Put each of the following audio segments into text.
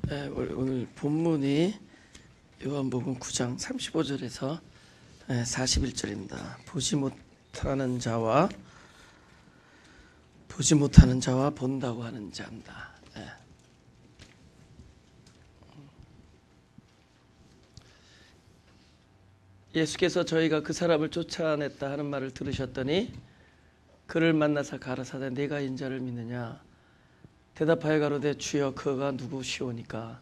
오늘 본문이 요한복음 9장 35절에서 41절입니다. 보지 못하는 자와 본다고 하는 자입니다. 예수께서 저희가 그 사람을 쫓아냈다 하는 말을 들으셨더니 그를 만나서 가라사대 내가 인자를 믿느냐 대답하여 가로되 주여 그가 누구시오니까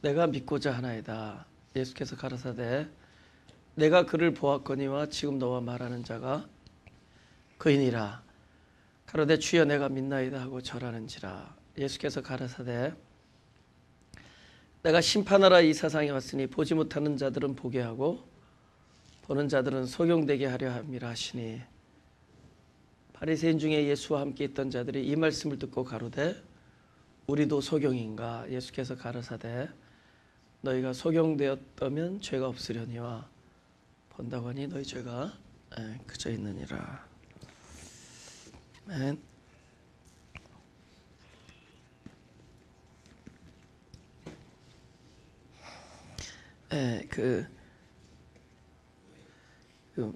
내가 믿고자 하나이다. 예수께서 가라사대 내가 그를 보았거니와 지금 너와 말하는 자가 그이니라. 가로되 주여 내가 믿나이다 하고 절하는지라. 예수께서 가라사대 내가 심판하라 이 세상에 왔으니 보지 못하는 자들은 보게 하고 보는 자들은 소경되게 하려 함이라 하시니 바리새인 중에 예수와 함께 있던 자들이 이 말씀을 듣고 가로되 우리도 소경인가. 예수께서 가라사대 너희가 소경되었다면 죄가 없으려니와 본다고 하니 너희 죄가 그저 있느니라. 아멘.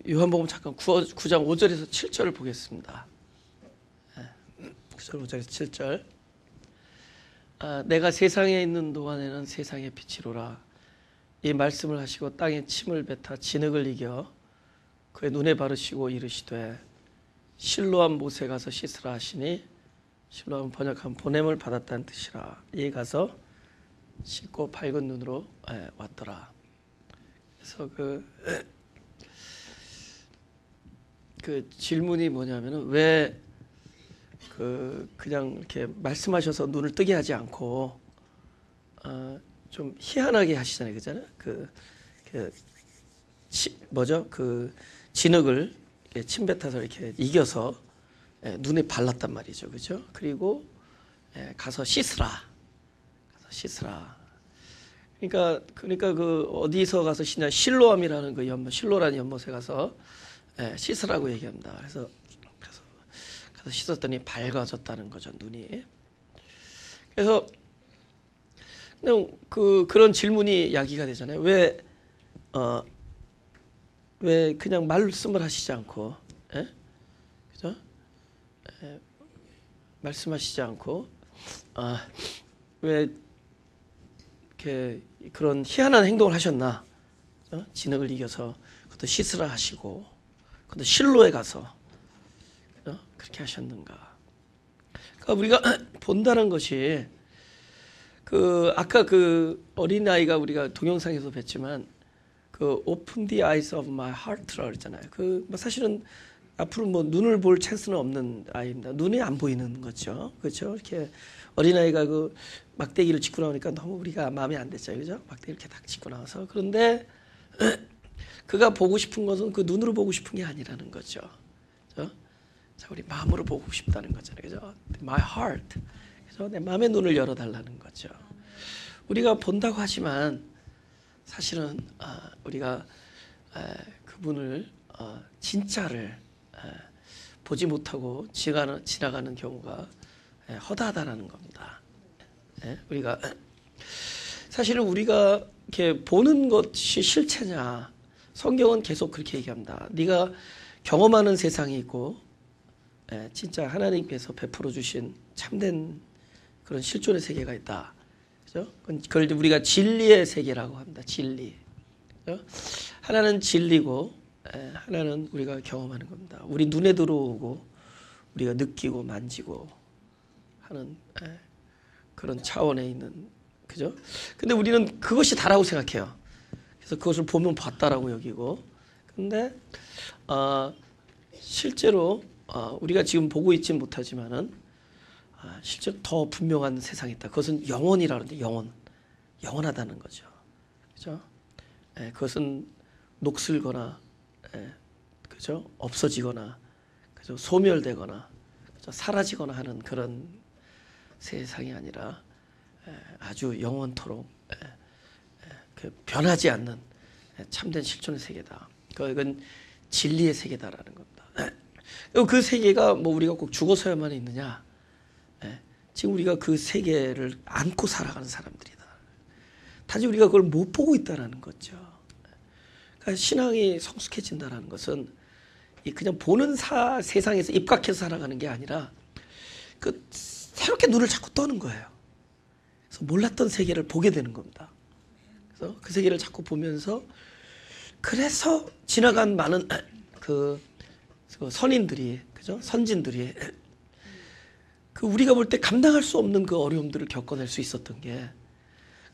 요한복음 잠깐 9장 5절에서 7절을 보겠습니다. 9절 5절에서 7절. 내가 세상에 있는 동안에는 세상의 빛이로라. 이 말씀을 하시고 땅에 침을 뱉어 진흙을 이겨 그의 눈에 바르시고 이르시되 실로암 못에 가서 씻으라 하시니 실로암 번역한 보냄을 받았다는 뜻이라. 이에 가서 씻고 밝은 눈으로 왔더라. 그래서 그 질문이 뭐냐면은 왜 그냥 이렇게 말씀하셔서 눈을 뜨게 하지 않고 좀 희한하게 하시잖아요, 그잖아요. 그 진흙을 이렇게 침 뱉어서 이렇게 이겨서 눈에 발랐단 말이죠, 그죠? 그리고 가서 씻으라. 그러니까 그 어디서 가서 씻냐? 실로암이라는 그 연못, 실로라는 연못에 가서 씻으라고 얘기합니다. 그래서 가서 씻었더니 밝아졌다는 거죠, 눈이. 그래서 그냥 그런 질문이 야기가 되잖아요. 왜 그냥 말씀을 하시지 않고, 그죠? 말씀하시지 않고, 왜 이렇게 그런 희한한 행동을 하셨나? 진흙을 이겨서 그것도 씻으라 하시고, 그것도 실로에 가서 그렇게 하셨는가? 그러니까 우리가 본다는 것이 아까 그 어린아이가 우리가 동영상에서 뵀지만 open the eyes of my heart라고 그랬잖아요. 사실은 앞으로 눈을 볼 찬스는 없는 아이입니다. 눈이 안 보이는 거죠. 그렇죠? 이렇게 어린아이가 막대기를 짚고 나오니까 너무 우리가 마음에 안 됐죠. 그죠? 막대기를 이렇게 딱 짚고 나와서. 그런데 그가 보고 싶은 것은 그 눈으로 보고 싶은 게 아니라는 거죠. 그죠? 자, 우리 마음으로 보고 싶다는 거잖아요. 그죠? My heart. 그래서 내 마음의 눈을 열어달라는 거죠. 우리가 본다고 하지만 사실은 우리가 그분을 진짜를 보지 못하고 지나가는 경우가 허다하다는 겁니다. 우리가 사실은 우리가 이렇게 보는 것이 실체냐? 성경은 계속 그렇게 얘기합니다. 네가 경험하는 세상이 있고 진짜 하나님께서 베풀어 주신 참된 그런 실존의 세계가 있다. 그죠? 그걸 우리가 진리의 세계라고 합니다. 진리. 그죠? 하나는 진리고 하나는 우리가 경험하는 겁니다. 우리 눈에 들어오고 우리가 느끼고 만지고 하는 그런 차원에 있는, 그죠? 근데 우리는 그것이 다라고 생각해요. 그래서 그것을 보면 봤다라고 여기고. 근데 실제로 우리가 지금 보고 있지는 못하지만은 실제로 더 분명한 세상이 있다. 그것은 영원이라는데 영원하다는 거죠. 그죠? 그것은 녹슬거나, 그죠? 없어지거나, 그죠? 소멸되거나, 그죠? 사라지거나 하는 그런 세상이 아니라 아주 영원토록 변하지 않는 참된 실존의 세계다. 그건 진리의 세계다라는 겁니다. 그 세계가 우리가 꼭 죽어서야만 있느냐? 지금 우리가 그 세계를 안고 살아가는 사람들이다. 단지 우리가 그걸 못 보고 있다는 거죠. 그러니까 신앙이 성숙해진다는 것은 그냥 보는 세상에서 입각해서 살아가는 게 아니라 그 새롭게 눈을 자꾸 떠는 거예요. 그래서 몰랐던 세계를 보게 되는 겁니다. 그래서 그 세계를 자꾸 보면서 그래서 지나간 많은 그 선인들이, 그죠? 선진들이 그 우리가 볼 때 감당할 수 없는 그 어려움들을 겪어낼 수 있었던 게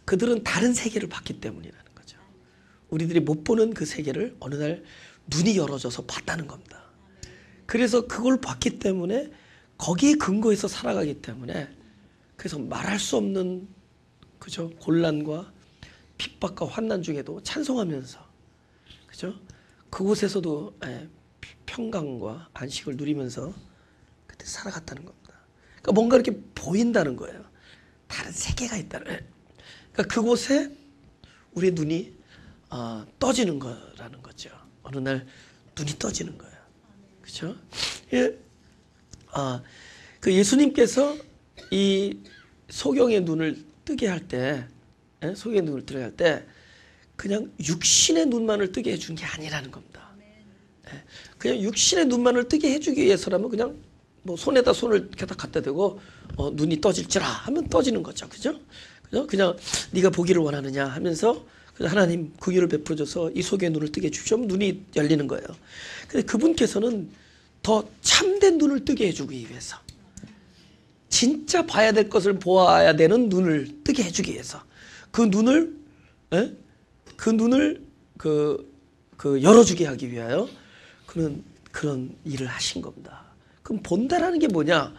그들은 다른 세계를 봤기 때문이라는 거죠. 우리들이 못 보는 그 세계를 어느 날 눈이 열어져서 봤다는 겁니다. 그래서 그걸 봤기 때문에 거기에 근거해서 살아가기 때문에 그래서 말할 수 없는, 그죠? 곤란과 핍박과 환난 중에도 찬송하면서, 그죠? 그곳에서도 평강과 안식을 누리면서 그때 살아갔다는 겁니다. 그러니까 뭔가 이렇게 보인다는 거예요. 다른 세계가 있다는. 그러니까 그곳에 우리의 눈이 떠지는 거라는 거죠. 어느 날 눈이 떠지는 거예요. 그렇죠? 예. 그 예수님께서 이 소경의 눈을 뜨게 할 때, 소경의 눈을 뜨게 할 때 그냥 육신의 눈만을 뜨게 해준 게 아니라는 겁니다. 그냥 육신의 눈만을 뜨게 해주기 위해서라면 그냥 뭐 손에다 손을 이렇게 다 갖다 대고 눈이 떠질지라 하면 떠지는 거죠. 그죠? 그냥 네가 보기를 원하느냐 하면서 하나님 긍휼을 베풀어줘서 이 소경의 눈을 뜨게 해주시면 눈이 열리는 거예요. 근데 그분께서는 더 참된 눈을 뜨게 해주기 위해서, 진짜 봐야 될 것을 보아야 되는 눈을 뜨게 해주기 위해서 그 눈을 열어주게 하기 위하여 그런 일을 하신 겁니다. 그럼 본다라는 게 뭐냐?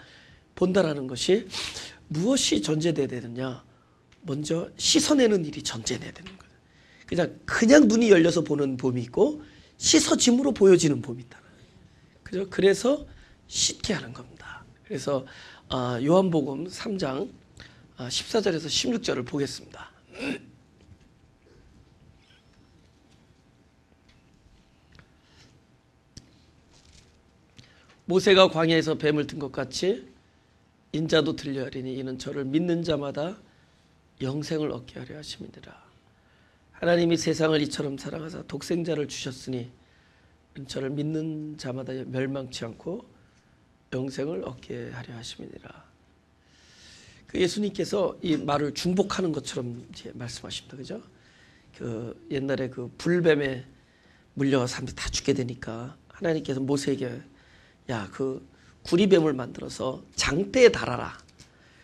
본다라는 것이 무엇이 전제돼야 되느냐? 먼저 씻어내는 일이 전제돼야 되는 거예요. 그냥 눈이 열려서 보는 봄이 있고 씻어짐으로 보여지는 봄이 있다. 그죠? 그래서 씻게 하는 겁니다. 그래서 요한복음 3장 14절에서 16절을 보겠습니다. 모세가 광야에서 뱀을 든 것 같이 인자도 들려하리니 이는 저를 믿는 자마다 영생을 얻게 하려 하심이니라. 하나님이 세상을 이처럼 사랑하사 독생자를 주셨으니 저를 믿는 자마다 멸망치 않고 영생을 얻게 하려 하심이니라. 그 예수님께서 이 말을 중복하는 것처럼 이제 말씀하십니다. 그죠? 그 옛날에 그 불뱀에 물려가 사람들이 다 죽게 되니까 하나님께서 모세에게 야, 그 구리뱀을 만들어서 장대에 달아라.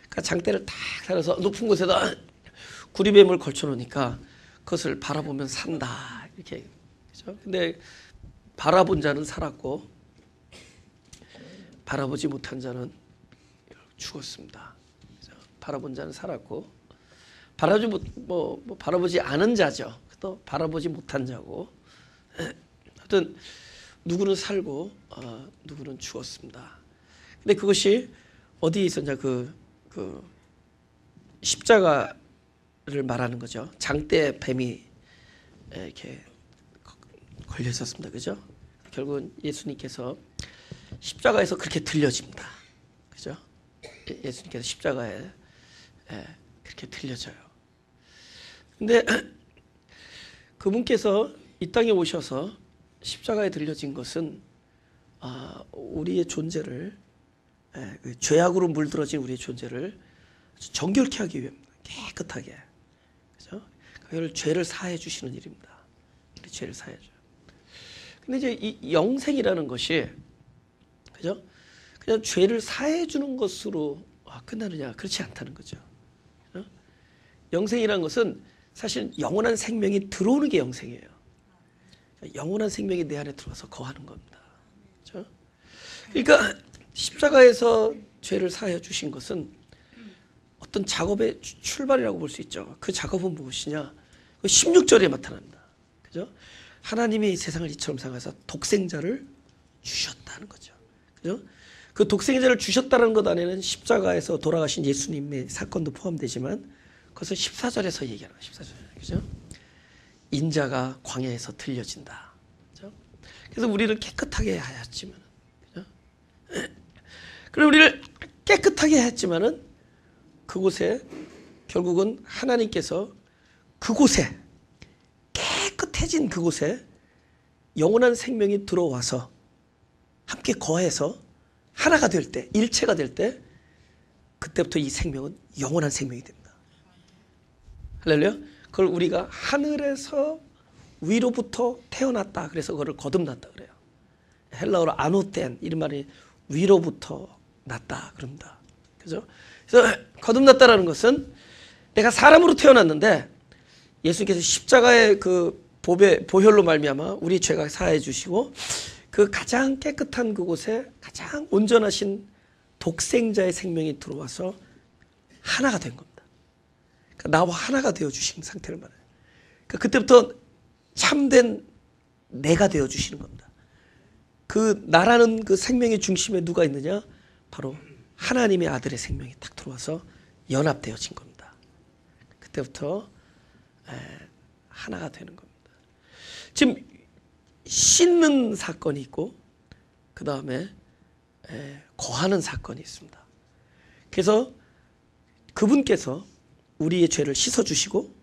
그러니까 장대를 딱 달아서 높은 곳에다 구리뱀을 걸쳐 놓으니까 그것을 바라보면 산다. 이렇게. 그죠? 근데 바라본 자는 살았고 바라보지 못한 자는 죽었습니다. 그죠? 바라본 자는 살았고 바라보지 않은 자죠. 또 바라보지 못한 자고. 하여튼 누구는 살고 누구는 죽었습니다. 근데 그것이 어디에 있었냐? 그 십자가를 말하는 거죠. 장대에 뱀이 이렇게 걸려 있었습니다. 그죠? 결국은 예수님께서 십자가에서 그렇게 들려집니다. 그죠? 예수님께서 십자가에 그렇게 들려져요. 근데 그분께서 이 땅에 오셔서 십자가에 들려진 것은 우리의 존재를, 죄악으로 물들어진 우리의 존재를 정결케 하기 위함입니다. 깨끗하게. 그죠? 그걸 죄를 사해 주시는 일입니다. 우리 죄를 사해 줘요. 근데 이제 이 영생이라는 것이, 그죠? 그냥 죄를 사해 주는 것으로 끝나느냐? 그렇지 않다는 거죠. 그죠? 영생이라는 것은 사실 영원한 생명이 들어오는 게 영생이에요. 영원한 생명이 내 안에 들어와서 거하는 겁니다. 그렇죠? 그러니까 십자가에서 죄를 사하여 주신 것은 어떤 작업의 출발이라고 볼 수 있죠. 그 작업은 무엇이냐? 16절에 나타납니다. 그죠? 하나님이 세상을 이처럼 사랑하사 독생자를 주셨다는 거죠. 그죠? 그 독생자를 주셨다는 것 안에는 십자가에서 돌아가신 예수님의 사건도 포함되지만 그것을 14절에서 얘기하는 거예요. 14절에. 그죠? 인자가 광야에서 들려진다. 그렇죠? 그래서 우리를 깨끗하게 하였지만, 그렇죠? 그럼 우리를 깨끗하게 했지만은 그곳에 결국은 하나님께서 그곳에, 깨끗해진 그곳에 영원한 생명이 들어와서 함께 거해서 하나가 될 때, 일체가 될 때, 그때부터 이 생명은 영원한 생명이 됩니다. 할렐루야. 그걸 우리가 하늘에서 위로부터 태어났다, 그래서 그거를 거듭났다 그래요. 헬라어로 아노텐, 이런 말이 위로부터 났다 그럽니다. 그죠? 그래서 거듭났다라는 것은 내가 사람으로 태어났는데 예수님께서 십자가의 그 보혈로 말미암아 우리 죄가 사해 주시고 그 가장 깨끗한 그곳에 가장 온전하신 독생자의 생명이 들어와서 하나가 된 겁니다. 그러니까 나와 하나가 되어 주신 상태를 말해요. 그러니까 그때부터 참된 내가 되어 주시는 겁니다. 그 나라는 그 생명의 중심에 누가 있느냐? 바로 하나님의 아들의 생명이 딱 들어와서 연합되어진 겁니다. 그때부터 하나가 되는 겁니다. 지금 씻는 사건이 있고 그 다음에 거하는 사건이 있습니다. 그래서 그분께서 우리의 죄를 씻어주시고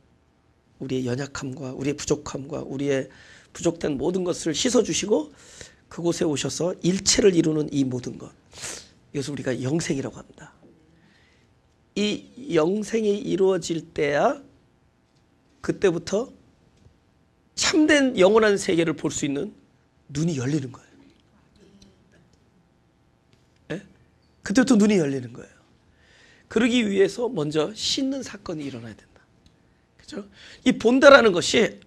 우리의 연약함과 우리의 부족함과 우리의 부족된 모든 것을 씻어주시고 그곳에 오셔서 일체를 이루는 이 모든 것, 이것을 우리가 영생이라고 합니다. 이 영생이 이루어질 때야 그때부터 참된 영원한 세계를 볼 수 있는 눈이 열리는 거예요. 네? 그때부터 눈이 열리는 거예요. 그러기 위해서 먼저 씻는 사건이 일어나야 된다. 그죠? 이 본다라는 것이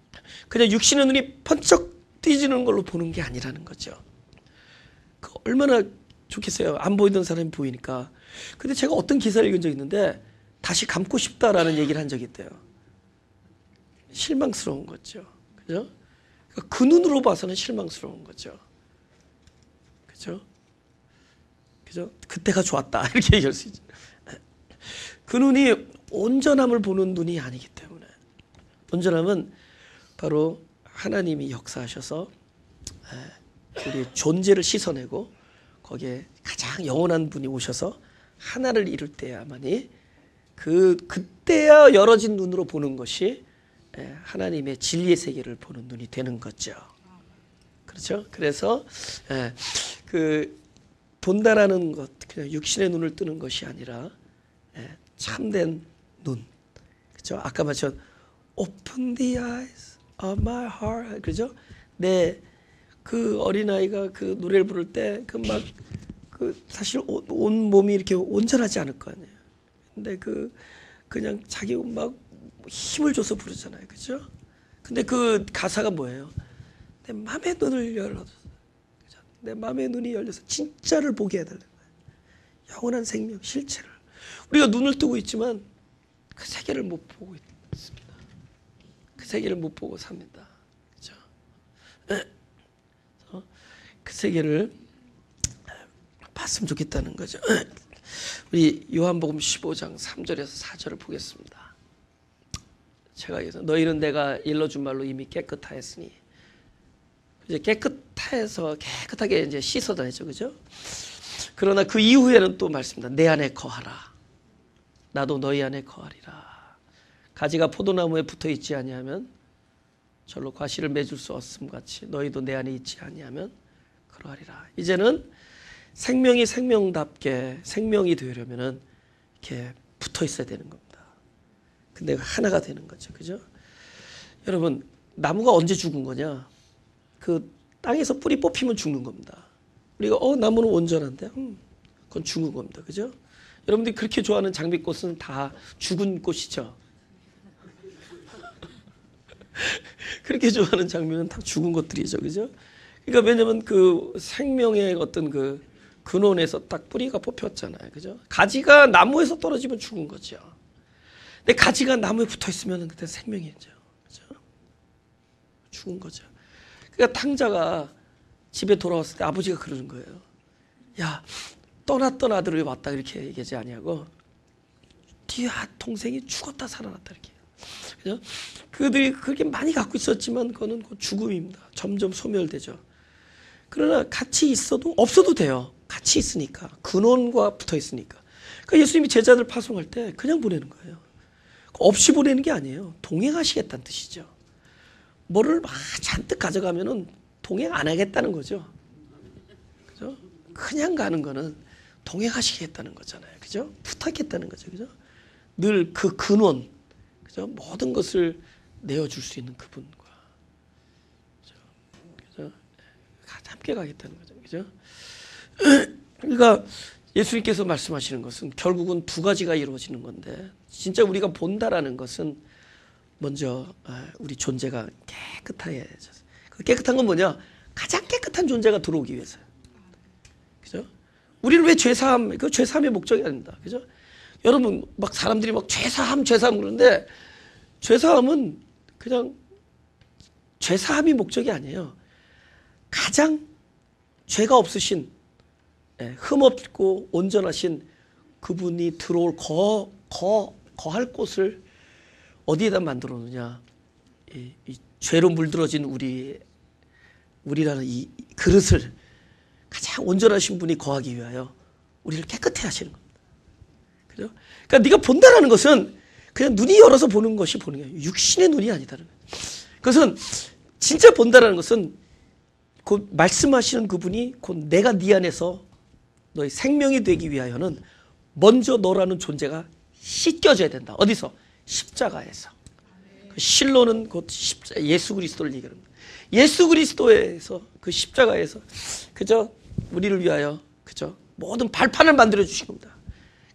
그냥 육신의 눈이 번쩍 띄지는 걸로 보는 게 아니라는 거죠. 그 얼마나 좋겠어요. 안 보이던 사람이 보이니까. 근데 제가 어떤 기사를 읽은 적이 있는데 다시 감고 싶다라는 얘기를 한 적이 있대요. 실망스러운 거죠. 그죠? 그러니까 그 눈으로 봐서는 실망스러운 거죠. 그죠? 그죠? 그때가 좋았다. 이렇게 얘기할 수 있죠. 그 눈이 온전함을 보는 눈이 아니기 때문에. 온전함은 바로 하나님이 역사하셔서 우리의 존재를 씻어내고 거기에 가장 영원한 분이 오셔서 하나를 이룰 때야만이 그때야 열어진 눈으로 보는 것이 하나님의 진리의 세계를 보는 눈이 되는 거죠. 그렇죠? 그래서 그 본다라는 것, 그냥 육신의 눈을 뜨는 것이 아니라 참된 눈. 그렇죠? 아까 말씀 Open the eyes of my heart. 그죠? 그 어린아이가 그 노래를 부를 때 사실 온 몸이 이렇게 온전하지 않을 거 아니에요. 근데 그냥 자기 막 힘을 줘서 부르잖아요. 그죠? 근데 그 가사가 뭐예요? 내 마음의 눈을 열어서, 내 마음의 눈이 열려서 진짜를 보게 해달라는 거예요. 영원한 생명, 실체를. 우리가 눈을 뜨고 있지만 그 세계를 못 보고 있습니다. 그 세계를 못 보고 삽니다. 그죠? 그 세계를 봤으면 좋겠다는 거죠. 우리 요한복음 15장 3절에서 4절을 보겠습니다. 제가 여기서 너희는 내가 일러준 말로 이미 깨끗하였으니, 이제 깨끗하게 이제 씻어다니죠, 그죠? 그러나 그 이후에는 또 말씀입니다. 내 안에 거하라. 나도 너희 안에 거하리라. 가지가 포도나무에 붙어 있지 아니하면 절로 과실을 맺을 수 없음 같이 너희도 내 안에 있지 아니하면 그러하리라. 이제는 생명이 생명답게 생명이 되려면은 이렇게 붙어 있어야 되는 겁니다. 근데 하나가 되는 거죠, 그죠? 여러분, 나무가 언제 죽은 거냐? 그 땅에서 뿌리 뽑히면 죽는 겁니다. 우리가 나무는 온전한데, 그건 죽은 겁니다, 그죠? 여러분들이 그렇게 좋아하는 장미꽃은 다 죽은 꽃이죠. 그렇게 좋아하는 장미는 다 죽은 것들이죠, 그죠? 그러니까 왜냐면 그 생명의 어떤 그 근원에서 딱 뿌리가 뽑혔잖아요, 그죠? 가지가 나무에서 떨어지면 죽은 거죠. 근데 가지가 나무에 붙어 있으면 그때 생명이죠, 그죠? 죽은 거죠. 그러니까 탕자가 집에 돌아왔을 때 아버지가 그러는 거예요. 야, 떠났던 아들이 왔다, 이렇게 얘기하지 아니하고 뒤에 동생이 죽었다 살아났다, 이렇게. 그죠? 그들이 그렇게 많이 갖고 있었지만 그거는 죽음입니다. 점점 소멸되죠. 그러나 같이 있어도 없어도 돼요. 같이 있으니까. 근원과 붙어 있으니까. 그러니까 예수님이 제자들 파송할 때 그냥 보내는 거예요. 없이 보내는 게 아니에요. 동행하시겠다는 뜻이죠. 뭐를 막 잔뜩 가져가면은 동행 안 하겠다는 거죠. 그죠? 그냥 가는 거는 동행하시겠다는 거잖아요. 그죠? 부탁했다는 거죠. 그죠? 늘 그 근원, 그죠? 모든 것을 내어줄 수 있는 그분과, 그죠? 함께 가겠다는 거죠. 그죠? 그러니까 예수님께서 말씀하시는 것은 결국은 두 가지가 이루어지는 건데, 진짜 우리가 본다라는 것은 먼저 우리 존재가 깨끗해져서, 그 깨끗한 건 뭐냐? 가장 깨끗한 존재가 들어오기 위해서요. 그죠? 우리는 왜 죄사함, 그 죄사함의 목적이 아닙니다. 그죠? 여러분, 막 사람들이 막 죄사함 그러는데, 죄사함은 그냥 죄사함이 목적이 아니에요. 가장 죄가 없으신, 흠없고 온전하신 그분이 들어올 거할 곳을 어디에다 만들어 놓냐? 이 죄로 물들어진 우리라는 이 그릇을 가장 온전하신 분이 거하기 위하여 우리를 깨끗해 하시는 겁니다. 그죠? 그러니까 네가 본다라는 것은 그냥 눈이 열어서 보는 것이 보는 게 아니에요. 육신의 눈이 아니다는 거예요. 그것은 진짜 본다라는 것은 곧 말씀하시는 그분이 곧 내가 네 안에서 너의 생명이 되기 위하여는 먼저 너라는 존재가 씻겨져야 된다. 어디서? 십자가에서. 실로는 곧 예수 그리스도를 얘기합니다. 예수 그리스도에서, 그 십자가에서 그저 우리를 위하여 그저 모든 발판을 만들어 주신 겁니다.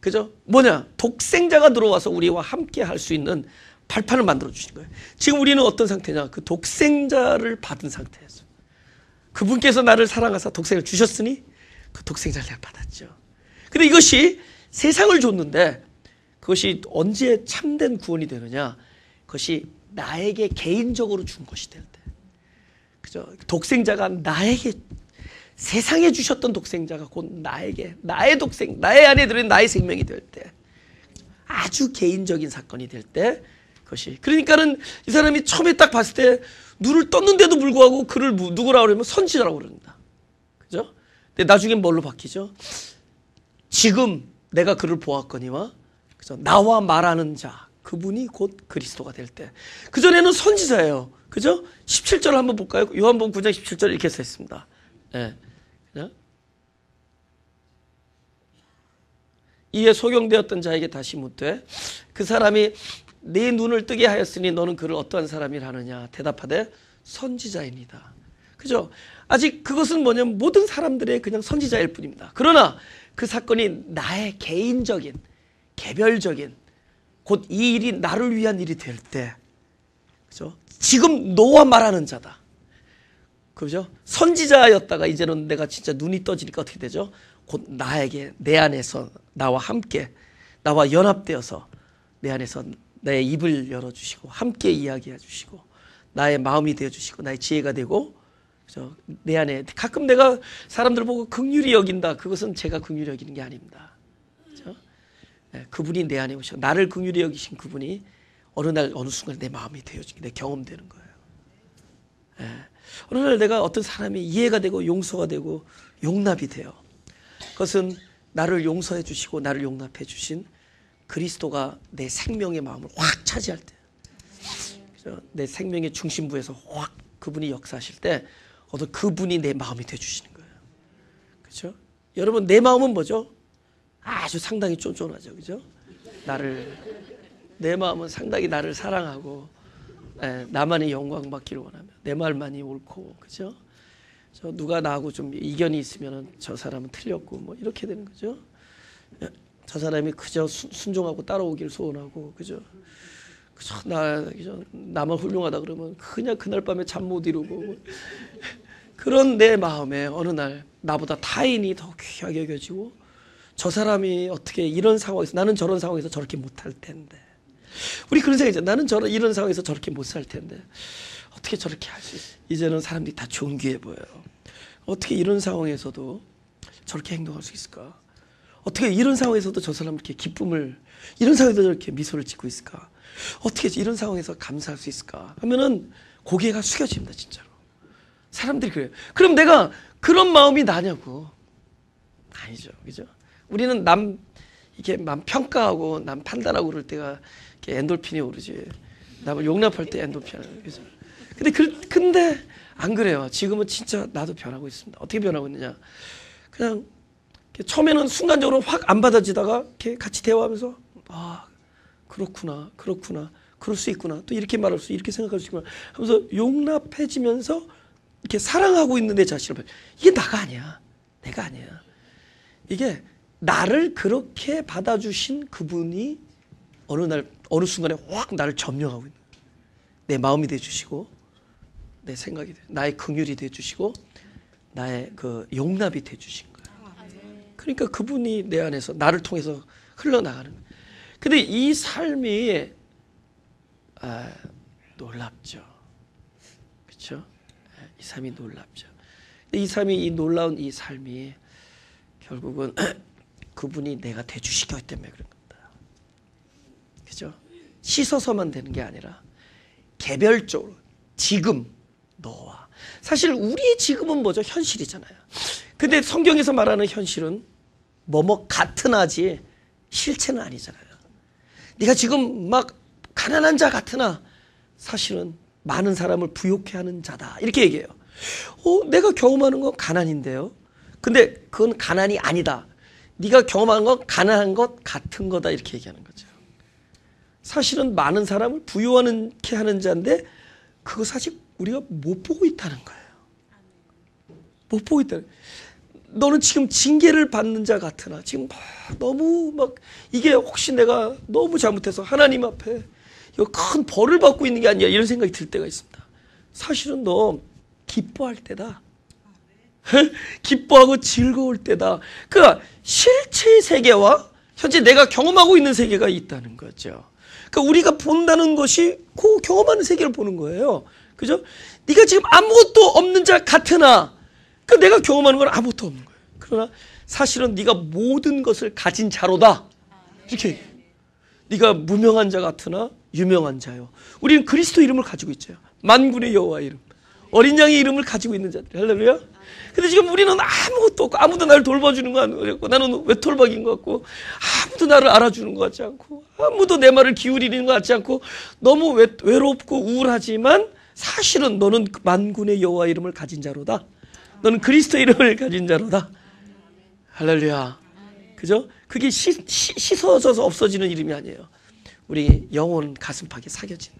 그죠? 뭐냐? 독생자가 들어와서 우리와 함께 할 수 있는 발판을 만들어 주신 거예요. 지금 우리는 어떤 상태냐? 그 독생자를 받은 상태에서, 그분께서 나를 사랑하사 독생자를 주셨으니 그 독생자를 내가 받았죠. 근데 이것이 세상을 줬는데, 그것이 언제 참된 구원이 되느냐? 그것이 나에게 개인적으로 준 것이 될 때. 그죠? 독생자가 나에게, 세상에 주셨던 독생자가 곧 나에게, 나의 안에 들은 나의 생명이 될 때, 아주 개인적인 사건이 될 때, 그것이. 그러니까는 이 사람이 처음에 딱 봤을 때 눈을 떴는데도 불구하고 그를 누구라고 그러면 선지자라고 그럽니다. 그죠? 근데 나중에 뭘로 바뀌죠? 지금 내가 그를 보았거니와, 그죠? 나와 말하는 자, 그분이 곧 그리스도가 될 때. 그전에는 선지자예요. 그죠? 17절 한번 볼까요? 요한복음 9장 17절 이렇게 써 있습니다. 예. 네. 이에 소경되었던 자에게 다시 묻되, 그 사람이 네 눈을 뜨게 하였으니 너는 그를 어떠한 사람이라 하느냐? 대답하되 선지자입니다. 그죠? 아직 그것은 뭐냐면 모든 사람들의 그냥 선지자일 뿐입니다. 그러나 그 사건이 나의 개인적인, 개별적인, 곧 이 일이 나를 위한 일이 될 때, 그죠? 지금 너와 말하는 자다. 그죠? 선지자였다가 이제는 내가 진짜 눈이 떠지니까 어떻게 되죠? 곧 나에게, 내 안에서 나와 함께, 나와 연합되어서 내 안에서 내 입을 열어주시고 함께 이야기해 주시고 나의 마음이 되어주시고 나의 지혜가 되고, 그죠? 내 안에 가끔 내가 사람들 보고 긍휼히 여긴다. 그것은 제가 긍휼히 여기는 게 아닙니다. 그죠? 그분이 내 안에 오셔 나를 긍휼히 여기신 그분이 어느 날 어느 순간 내 마음이 되어지게 내 경험되는 거예요. 어느 날 내가 어떤 사람이 이해가 되고 용서가 되고 용납이 돼요. 그것은 나를 용서해 주시고 나를 용납해 주신 그리스도가 내 생명의 마음을 확 차지할 때, 그죠? 내 생명의 중심부에서 확 그분이 역사하실 때 어떤 그분이 내 마음이 되어 주시는 거예요. 그렇죠? 여러분, 내 마음은 뭐죠? 아주 상당히 쫀쫀하죠. 그죠? 내 마음은 상당히 나를 사랑하고, 나만의 영광 받기를 원하며 내 말만이 옳고, 그죠? 누가 나하고 좀 이견이 있으면 저 사람은 틀렸고 뭐 이렇게 되는 거죠. 저 사람이 그저 순종하고 따라오길 소원하고, 그죠? 그죠? 나만 훌륭하다 그러면 그냥 그날 밤에 잠 못 이루고, 그런 내 마음에 어느 날 나보다 타인이 더 귀하게 여겨지고, 저 사람이 어떻게 이런 상황에서, 나는 저런 상황에서 저렇게 못할 텐데, 우리 그런 생각이죠. 나는 이런 상황에서 저렇게 못 살 텐데 어떻게 저렇게 할 수 있어? 이제는 사람들이 다 존귀해 보여요. 어떻게 이런 상황에서도 저렇게 행동할 수 있을까? 어떻게 이런 상황에서도 저 사람 이렇게 기쁨을, 이런 상황에서 저렇게 미소를 짓고 있을까? 어떻게 이런 상황에서 감사할 수 있을까? 하면은 고개가 숙여집니다, 진짜로. 사람들이 그래요. 그럼 내가 그런 마음이 나냐고? 아니죠, 그죠? 우리는 남 이렇게 남 평가하고 남 판단하고 그럴 때가 엔돌핀이 오르지. 남을 용납할 때 엔돌핀. 그죠? 근데 안 그래요. 지금은 진짜 나도 변하고 있습니다. 어떻게 변하고 있느냐? 그냥 처음에는 순간적으로 확 안 받아지다가 이렇게 같이 대화하면서 아 그렇구나, 그럴 수 있구나, 또 이렇게 말할 수, 이렇게 생각할 수 있구나 하면서 용납해지면서 이렇게 사랑하고 있는 내 자신을 이게 나가 아니야, 내가 아니야. 이게 나를 그렇게 받아주신 그분이 어느 순간에 확 나를 점령하고 있는 거야. 내 마음이 돼주시고 내 생각이 돼, 나의 긍휼이 돼주시고 나의 그 용납이 돼주신 거야. 그러니까 그분이 내 안에서 나를 통해서 흘러나가는 거야. 근데 이 삶이 놀랍죠. 그렇죠? 이 삶이 놀랍죠. 근데 이 삶이, 이 놀라운 이 삶이 결국은 그분이 내가 돼주시기 때문에 그런 겁니다. 그죠? 씻어서만 되는 게 아니라 개별적으로 지금 너와, 사실 우리의 지금은 뭐죠? 현실이잖아요. 근데 성경에서 말하는 현실은 뭐뭐 같은 하지 실체는 아니잖아요. 네가 지금 막 가난한 자 같으나 사실은 많은 사람을 부욕해 하는 자다, 이렇게 얘기해요. 내가 경험하는 건 가난인데요. 근데 그건 가난이 아니다. 네가 경험하는 건 가난한 것 같은 거다, 이렇게 얘기하는 거죠. 사실은 많은 사람을 부유하게 하는 자인데 그거 사실 우리가 못 보고 있다는 거예요. 못 보고 있다는. 너는 지금 징계를 받는 자 같으나 지금 너무 이게 혹시 내가 너무 잘못해서 하나님 앞에 이거 큰 벌을 받고 있는 게 아니야, 이런 생각이 들 때가 있습니다. 사실은 너 기뻐할 때다. 기뻐하고 즐거울 때다. 그러니까 실체의 세계와 현재 내가 경험하고 있는 세계가 있다는 거죠. 그러니까 우리가 본다는 것이 그 경험하는 세계를 보는 거예요. 그죠? 네가 지금 아무것도 없는 자 같으나 내가 경험하는 건 아무것도 없는 거예요. 그러나 사실은 네가 모든 것을 가진 자로다, 이렇게 얘기해요. 네가 무명한 자 같으나 유명한 자요. 우리는 그리스도 이름을 가지고 있죠. 만군의 여호와 이름, 어린 양의 이름을 가지고 있는 자들. 할렐루야. 근데 지금 우리는 아무것도 없고 아무도 나를 돌봐주는 거 같고 나는 외톨박인 것 같고 아무도 나를 알아주는 것 같지 않고 아무도 내 말을 기울이는 것 같지 않고 너무 외롭고 우울하지만 사실은 너는 만군의 여호와 이름을 가진 자로다. 너는 그리스도 이름을 가진 자로다. 할렐루야. 그죠? 그게 씻어져서 없어지는 이름이 아니에요. 우리 영혼 가슴팍에 새겨진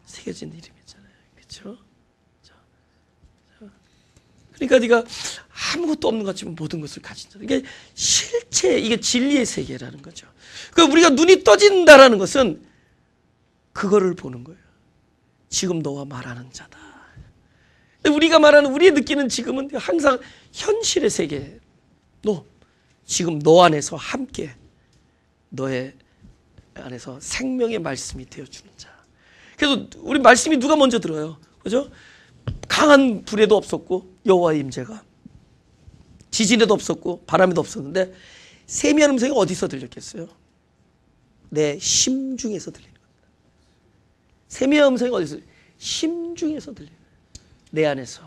이름이잖아요. 그렇죠? 그러니까 네가 아무것도 없는 것 같지만 모든 것을 가진 자. 이게 실체, 이게 진리의 세계라는 거죠. 그러니까 우리가 눈이 떠진다라는 것은 그거를 보는 거예요. 지금 너와 말하는 자다. 우리가 말하는, 우리 느끼는 지금은 항상 현실의 세계. 지금 너 안에서 함께 너의 안에서 생명의 말씀이 되어주는 자. 그래서 우리 말씀이 누가 먼저 들어요? 그죠? 강한 불에도 없었고 여호와의 임재가, 지진에도 없었고 바람에도 없었는데 세미한 음성이 어디서 들렸겠어요? 내 심중에서 들리는 겁니다. 세미한 음성이 어디서? 심중에서 들리는 거예요. 내 안에서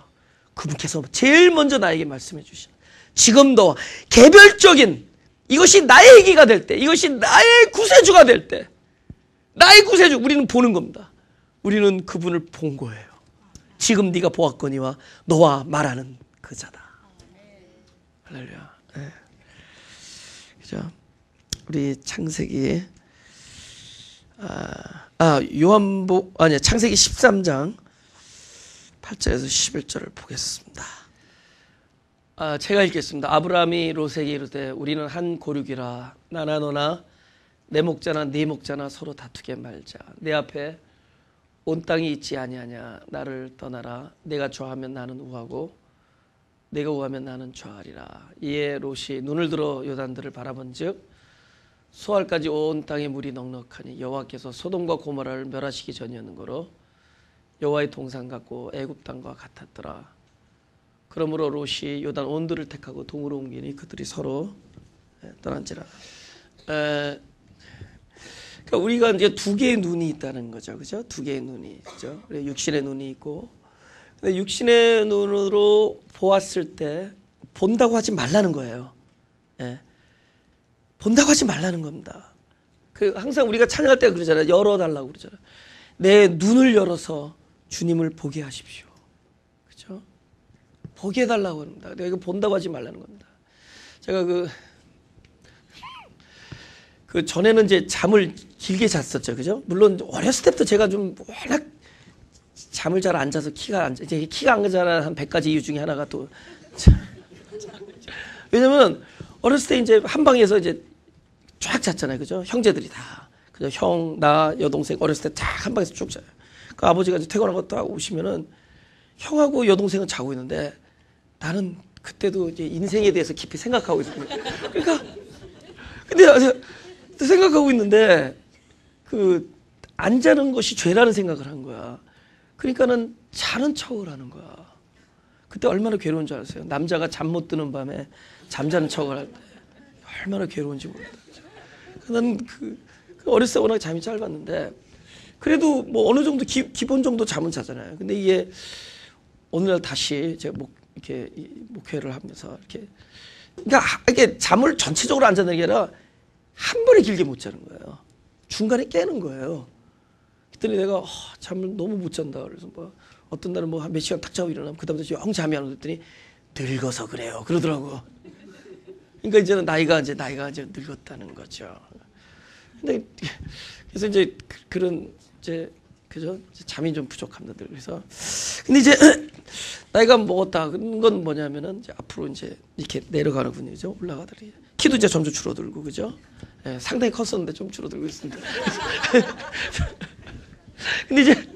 그분께서 제일 먼저 나에게 말씀해 주신, 지금 너와 개별적인 이것이 나의 얘기가 될 때, 이것이 나의 구세주가 될 때, 나의 구세주, 우리는 보는 겁니다. 우리는 그분을 본 거예요. 지금 네가 보았거니와 너와 말하는 그 자다. 할렐루야. 네. 그죠? 우리 창세기 창세기 13장 8절에서 11절을 보겠습니다. 제가 읽겠습니다. 아브라함이 롯에게 이르되 우리는 한 고륙이라 나나 너나 내 목자나 네 목자나 서로 다투게 말자. 내 앞에 온 땅이 있지 아니하냐. 나를 떠나라. 내가 좌하면 나는 우하고 내가 우하면 나는 좌하리라. 이에 롯이 눈을 들어 요단들을 바라본즉 수알까지 온 땅에 물이 넉넉하니 여호와께서 소돔과 고모라를 멸하시기 전이었는거로 여호와의 동산 같고 애굽 땅과 같았더라. 그러므로 롯이 요단 온들을 택하고 동으로 옮기니 그들이 서로 떠난지라. 그러니까 우리가 이제 두 개의 눈이 있다는 거죠, 그죠? 두 개의 눈이, 그죠? 육신의 눈이 있고, 근데 육신의 눈으로 보았을 때 본다고 하지 말라는 거예요. 본다고 하지 말라는 겁니다. 그 항상 우리가 찬양할 때 그러잖아요. 열어달라고 그러잖아요. 내 눈을 열어서 주님을 보게 하십시오. 그렇죠? 보게 해달라고 합니다. 내가 이거 본다고 하지 말라는 겁니다. 제가 그 전에는 이제 잠을 길게 잤었죠. 그죠? 물론 어렸을 때부터 제가 좀 워낙 잠을 잘 안 자서 키가 안 자라는 한 100가지 이유 중에 하나가 또 왜냐면 어렸을 때 이제 한 방에서 이제 쫙 잤잖아요. 그죠? 형제들이 다. 그죠? 형, 나, 여동생 어렸을 때 쫙 한 방에서 쭉 자요. 그 아버지가 이제 퇴근하고 딱 오시면은 형하고 여동생은 자고 있는데 나는 그때도 이제 인생에 대해서 깊이 생각하고 있어요. 그러니까 근데 생각하고 있는데 그 안 자는 것이 죄라는 생각을 한 거야. 그러니까는 자는 척을 하는 거야. 그때 얼마나 괴로운 줄 아세요? 남자가 잠 못 드는 밤에 잠자는 척을 할 때 얼마나 괴로운지 모릅니다. 나는 그 어렸을 때 워낙 잠이 짧았는데 그래도 뭐 어느 정도 기본 정도 잠은 자잖아요. 근데 이게 어느 날 다시 제가 이렇게 목회를 하면서 그러니까 이게 잠을 전체적으로 안 자는 게 아니라 한 번에 길게 못 자는 거예요. 중간에 깨는 거예요. 그랬더니 내가 잠을 너무 못 잔다. 그래서 뭐 어떤 날은 뭐 한 몇 시간 탁 자고 일어나면 그다음부터 영 잠이 안 오더니 늙어서 그래요. 그러더라고. 그러니까 이제는 나이가 이제 늙었다는 거죠. 근데 그래서 이제 그런 이제 그죠? 잠이 좀 부족합니다. 그래서 근데 이제 나이가 먹었다. 그런 건 뭐냐면은 이제 앞으로 이제 이렇게 내려가는군요. 그죠? 올라가더니 키도 이제 점점 줄어들고 그죠? 예, 상당히 컸었는데 좀 줄어들고 있습니다. 근데 이제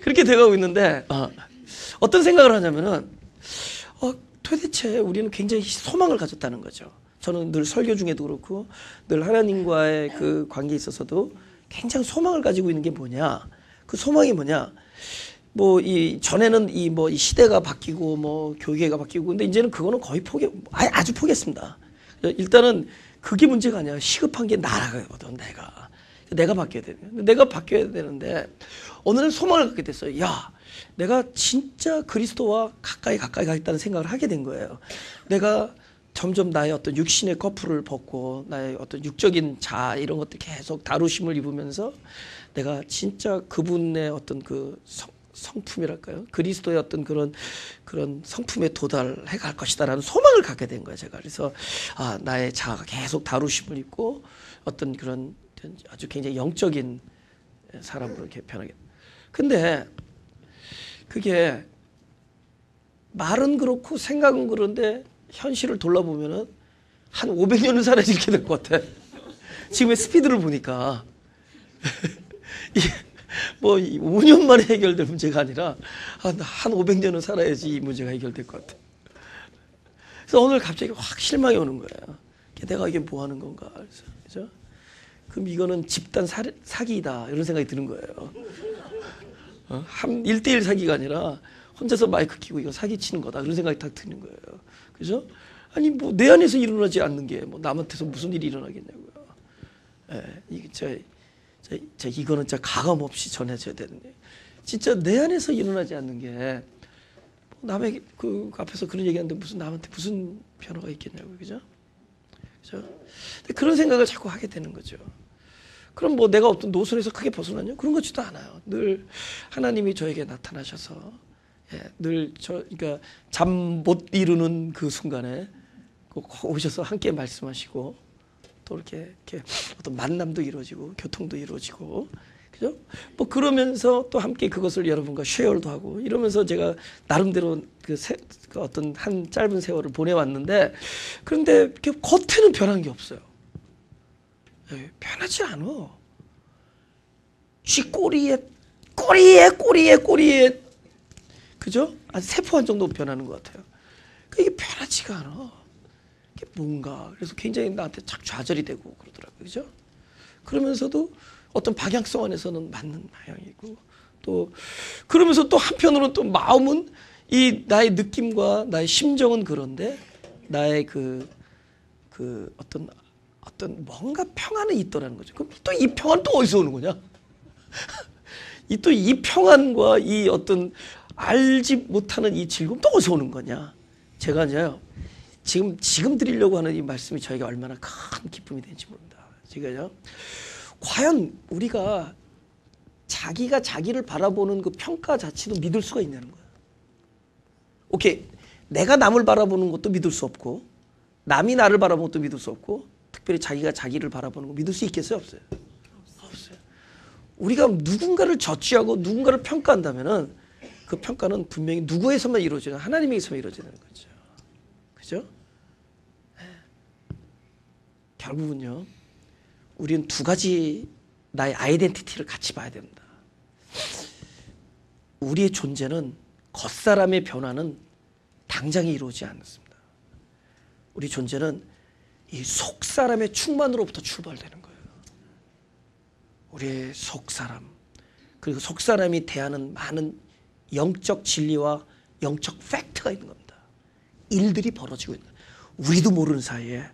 그렇게 돼가고 있는데 어떤 생각을 하냐면은 도대체 우리는 굉장히 소망을 가졌다는 거죠. 저는 늘 설교 중에도 그렇고 늘 하나님과의 그 관계에 있어서도 굉장히 소망을 가지고 있는 게 뭐냐? 그 소망이 뭐냐? 뭐 이 전에는 이 시대가 바뀌고 뭐 교회가 바뀌고 근데 이제는 그거는 거의 아주 포기했습니다. 일단은 그게 문제가 아니야. 시급한 게 나라거든. 내가 바뀌어야 돼. 내가 바뀌어야 되는데 어느 날 소망을 갖게 됐어요. 야, 내가 진짜 그리스도와 가까이 가겠다는 생각을 하게 된 거예요. 내가 점점 나의 어떤 육신의 거풀을 벗고 나의 어떤 육적인 자 이런 것들 계속 다루심을 입으면서 내가 진짜 그분의 어떤 그 성품이랄까요? 그리스도의 어떤 그런 성품에 도달해 갈 것이다라는 소망을 갖게 된 거예요. 제가 그래서 나의 자아가 계속 다루심을 입고 어떤 그런 아주 굉장히 영적인 사람으로 이렇게 변하게. 근데 그게 말은 그렇고 생각은 그런데 현실을 돌아보면은 한 500년은 살아야 이렇게 될 것 같아. 지금의 스피드를 보니까 이게 뭐 5년 만에 해결될 문제가 아니라 한 500년은 살아야지 이 문제가 해결될 것 같아. 그래서 오늘 갑자기 확 실망이 오는 거예요. 내가 이게 뭐 하는 건가? 그래서 그럼 이거는 집단 사기이다 이런 생각이 드는 거예요. 1대1 사기가 아니라 혼자서 마이크 켜고 이거 사기치는 거다 그런 생각이 딱 드는 거예요. 그죠? 아니 뭐 내 안에서 일어나지 않는 게 뭐 남한테서 무슨 일이 일어나겠냐고요. 이거는 진짜 가감 없이 전해져야 되는데 진짜 내 안에서 일어나지 않는 게 남의 그 앞에서 그런 얘기하는데 무슨 남한테 무슨 변화가 있겠냐고요. 그죠? 그런 생각을 자꾸 하게 되는 거죠. 그럼 뭐 내가 어떤 노선에서 크게 벗어나냐? 그런 것 같지도 않아요. 늘 하나님이 저에게 나타나셔서 늘 그러니까 잠 못 이루는 그 순간에 꼭 오셔서 함께 말씀하시고 또 이렇게 어떤 만남도 이루어지고 교통도 이루어지고 그죠? 뭐 그러면서 또 함께 그것을 여러분과 쉐어도 하고 이러면서 제가 나름대로 그 어떤 한 짧은 세월을 보내왔는데 그런데 겉에는 변한 게 없어요. 변하지 않아. 쥐 꼬리에 그죠? 한 세포 한 정도 변하는 것 같아요. 이게 변하지가 않아. 이게 뭔가 그래서 굉장히 나한테 착 좌절이 되고 그러더라고요. 그죠? 그러면서도 어떤 방향성 안에서는 맞는 방향이고 또 그러면서 또 한편으로는 또 마음은 이 나의 느낌과 나의 심정은 그런데 나의 그 어떤 뭔가 평안이 있더라는 거죠. 그럼 또 이 평안 또 어디서 오는 거냐? 이 평안과 이 어떤 알지 못하는 이 즐거움 또 어디서 오는 거냐? 제가 이제요 지금 드리려고 하는 이 말씀이 저에게 얼마나 큰 기쁨이 되는지 모릅니다. 지금요. 과연 우리가 자기가 자기를 바라보는 그 평가 자체도 믿을 수가 있냐는 거야. 오케이. 내가 남을 바라보는 것도 믿을 수 없고, 남이 나를 바라보는 것도 믿을 수 없고, 특별히 자기가 자기를 바라보는 거 믿을 수 있겠어요? 없어요? 없어요. 우리가 누군가를 저취하고 누군가를 평가한다면은 그 평가는 분명히 누구에서만 이루어지는, 하나님에게서만 이루어지는 거죠. 그죠? 결국은요, 우리는 두 가지 나의 아이덴티티를 같이 봐야 됩니다. 우리의 존재는 겉사람의 변화는 당장에 이루어지지 않습니다. 우리 존재는 이 속사람의 충만으로부터 출발되는 거예요. 우리의 속사람, 그리고 속사람이 대하는 많은 영적 진리와 영적 팩트가 있는 겁니다. 일들이 벌어지고 있는, 우리도 모르는 사이에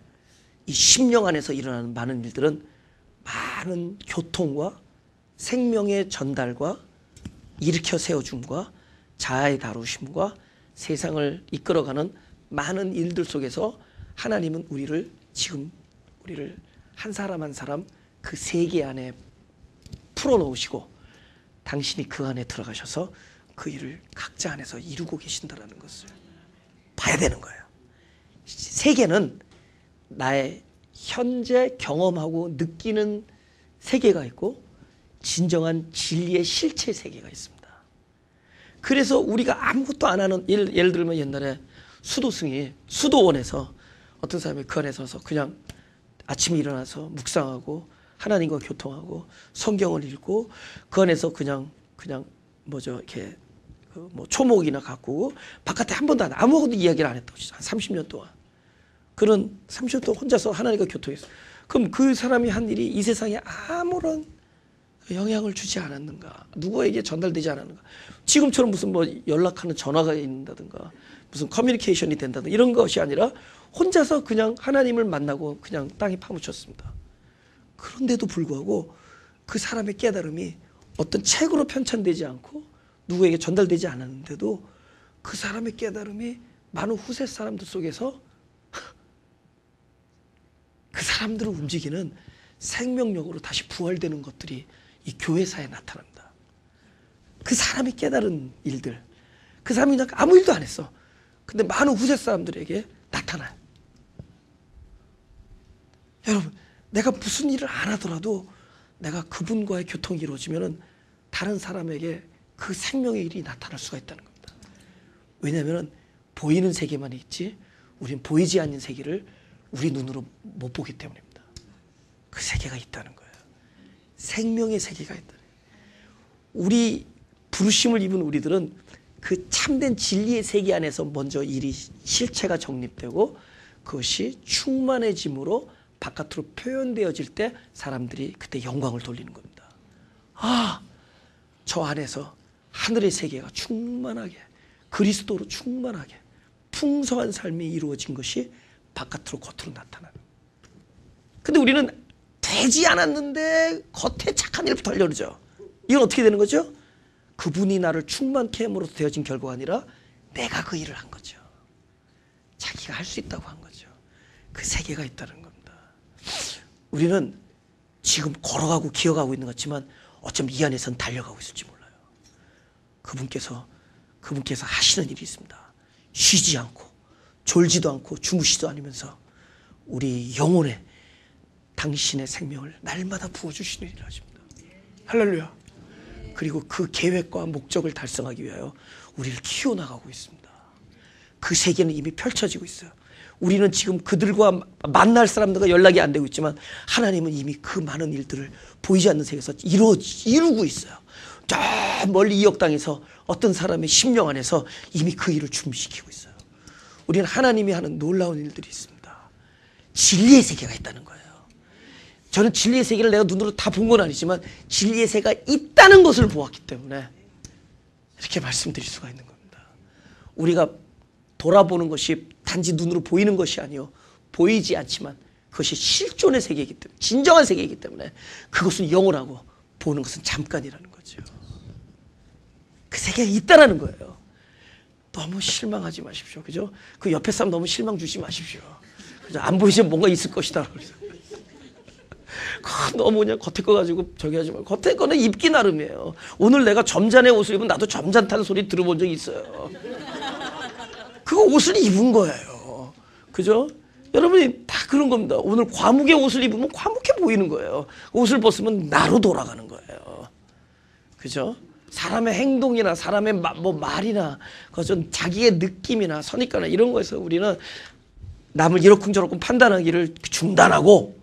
이 심령 안에서 일어나는 많은 일들은 많은 교통과 생명의 전달과 일으켜 세워줌과 자아의 다루심과 세상을 이끌어가는 많은 일들 속에서 하나님은 우리를 지금 우리를 한 사람 한 사람 그 세계 안에 풀어놓으시고 당신이 그 안에 들어가셔서 그 일을 각자 안에서 이루고 계신다는 것을 봐야 되는 거예요. 세계는 나의 현재 경험하고 느끼는 세계가 있고 진정한 진리의 실체 세계가 있습니다. 그래서 우리가 아무것도 안 하는, 예를 들면 옛날에 수도승이 수도원에서 어떤 사람이 그 안에 서서 그냥 아침에 일어나서 묵상하고 하나님과 교통하고 성경을 읽고 그 안에서 그냥 이렇게 뭐 초목이나 가꾸고 바깥에 한 번도 아무것도 이야기를 안 했다고, 한 30년 동안. 그런 30년 동안 혼자서 하나님과 교통했어요. 그럼 그 사람이 한 일이 이 세상에 아무런 영향을 주지 않았는가? 누구에게 전달되지 않았는가? 지금처럼 무슨 뭐 연락하는 전화가 있다든가 무슨 커뮤니케이션이 된다든가 이런 것이 아니라 혼자서 그냥 하나님을 만나고 그냥 땅에 파묻혔습니다. 그런데도 불구하고 그 사람의 깨달음이 어떤 책으로 편찬되지 않고 누구에게 전달되지 않았는데도 그 사람의 깨달음이 많은 후세 사람들 속에서 그 사람들을 움직이는 생명력으로 다시 부활되는 것들이 이 교회사에 나타납니다. 그 사람이 깨달은 일들, 그 사람이 그냥 아무 일도 안 했어. 근데 많은 후세 사람들에게 나타나요. 여러분, 내가 무슨 일을 안 하더라도 내가 그분과의 교통이 이루어지면 다른 사람에게 그 생명의 일이 나타날 수가 있다는 겁니다. 왜냐하면 보이는 세계만 있지 우리는 보이지 않는 세계를 우리 눈으로 못 보기 때문입니다. 그 세계가 있다는 거예요. 생명의 세계가 있다는 거예요. 우리 부르심을 입은 우리들은 그 참된 진리의 세계 안에서 먼저 일이 실체가 정립되고 그것이 충만해짐으로 바깥으로 표현되어질 때 사람들이 그때 영광을 돌리는 겁니다. 아, 저 안에서 하늘의 세계가 충만하게 그리스도로 충만하게 풍성한 삶이 이루어진 것이 바깥으로 겉으로 나타나는. 근데 우리는 되지 않았는데 겉에 착한 일부터 하려고 그러죠. 이건 어떻게 되는 거죠? 그분이 나를 충만케 함으로써 되어진 결과가 아니라 내가 그 일을 한 거죠. 자기가 할 수 있다고 한 거죠. 그 세계가 있다는 겁니다. 우리는 지금 걸어가고 기어가고 있는 것 같지만 어쩜 이 안에선 달려가고 있을지 몰라요. 그분께서 하시는 일이 있습니다. 쉬지 않고 졸지도 않고 주무시지도 않으면서 우리 영혼에 당신의 생명을 날마다 부어주시는 일을 하십니다. 할렐루야. 그리고 그 계획과 목적을 달성하기 위하여 우리를 키워나가고 있습니다. 그 세계는 이미 펼쳐지고 있어요. 우리는 지금 그들과 만날 사람들과 연락이 안 되고 있지만 하나님은 이미 그 많은 일들을 보이지 않는 세계에서 이루고 있어요. 저 멀리 이역 땅에서 어떤 사람의 심령 안에서 이미 그 일을 준비시키고 있어요. 우리는 하나님이 하는 놀라운 일들이 있습니다. 진리의 세계가 있다는 거예요. 저는 진리의 세계를 내가 눈으로 다 본 건 아니지만 진리의 세계가 있다는 것을 보았기 때문에 이렇게 말씀드릴 수가 있는 겁니다. 우리가 돌아보는 것이 단지 눈으로 보이는 것이 아니요 보이지 않지만 그것이 실존의 세계이기 때문에 진정한 세계이기 때문에 그것은 영원하고 보는 것은 잠깐이라는 거죠. 그 세계가 있다라는 거예요. 너무 실망하지 마십시오. 그죠? 그 옆에 사람 너무 실망 주지 마십시오. 그죠? 안 보이지만 뭔가 있을 것이다. 너무 그냥 겉에 거 가지고 저기 하지 말고. 겉에 거는 입기 나름이에요. 오늘 내가 점잖의 옷을 입으면 나도 점잖다는 소리 들어본 적이 있어요. 그거 옷을 입은 거예요. 그죠? 여러분이 다 그런 겁니다. 오늘 과묵의 옷을 입으면 과묵해 보이는 거예요. 옷을 벗으면 나로 돌아가는 거예요. 그죠? 사람의 행동이나 사람의 뭐 말이나 그전 자기의 느낌이나 선입관이나 이런 거에서 우리는 남을 이러쿵저러쿵 판단하기를 중단하고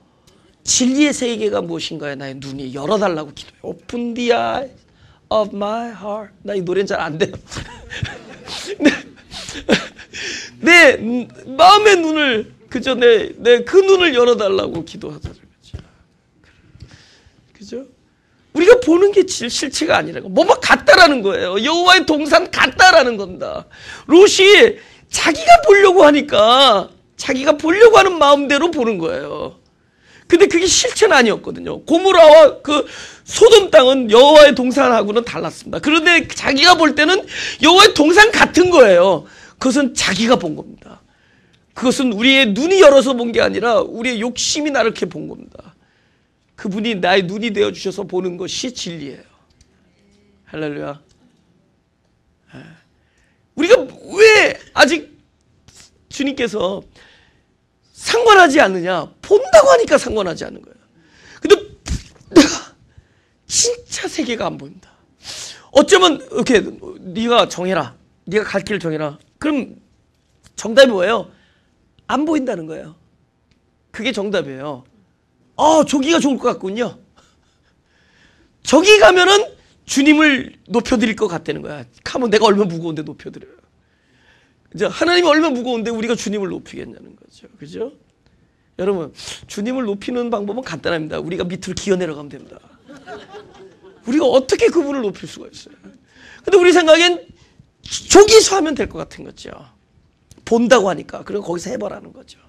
진리의 세계가 무엇인가에 나의 눈이 열어달라고 기도해요. Open the eyes of my heart. 나 이 노래는 잘 안 돼요. 내 마음의 눈을 그저 내 그 눈을 열어달라고 기도하자는 거죠. 그죠? 우리가 보는 게 실체가 아니라고. 뭐가 같다라는 거예요. 여호와의 동산 같다라는 겁니다. 롯이 자기가 보려고 하니까 자기가 보려고 하는 마음대로 보는 거예요. 근데 그게 실체는 아니었거든요. 고모라와 그 소돔 땅은 여호와의 동산하고는 달랐습니다. 그런데 자기가 볼 때는 여호와의 동산 같은 거예요. 그것은 자기가 본 겁니다. 그것은 우리의 눈이 열어서 본 게 아니라 우리의 욕심이 나를 이렇게 본 겁니다. 그분이 나의 눈이 되어주셔서 보는 것이 진리예요. 할렐루야. 우리가 왜 아직 주님께서 상관하지 않느냐? 본다고 하니까 상관하지 않는 거예요. 근데 내가 진짜 세계가 안 보인다. 어쩌면 이렇게 네가 정해라. 네가 갈 길을 정해라. 그럼 정답이 뭐예요? 안 보인다는 거예요. 그게 정답이에요. 저기가 좋을 것 같군요. 저기 가면은 주님을 높여드릴 것 같다는 거야. 가면 내가 얼마나 무거운데 높여드려요. 이제 하나님이 얼마나 무거운데 우리가 주님을 높이겠냐는 거죠. 그죠? 여러분, 주님을 높이는 방법은 간단합니다. 우리가 밑으로 기어 내려가면 됩니다. 우리가 어떻게 그분을 높일 수가 있어요? 근데 우리 생각엔 저기서 하면 될 것 같은 거죠. 본다고 하니까. 그리고 거기서 해보라는 거죠.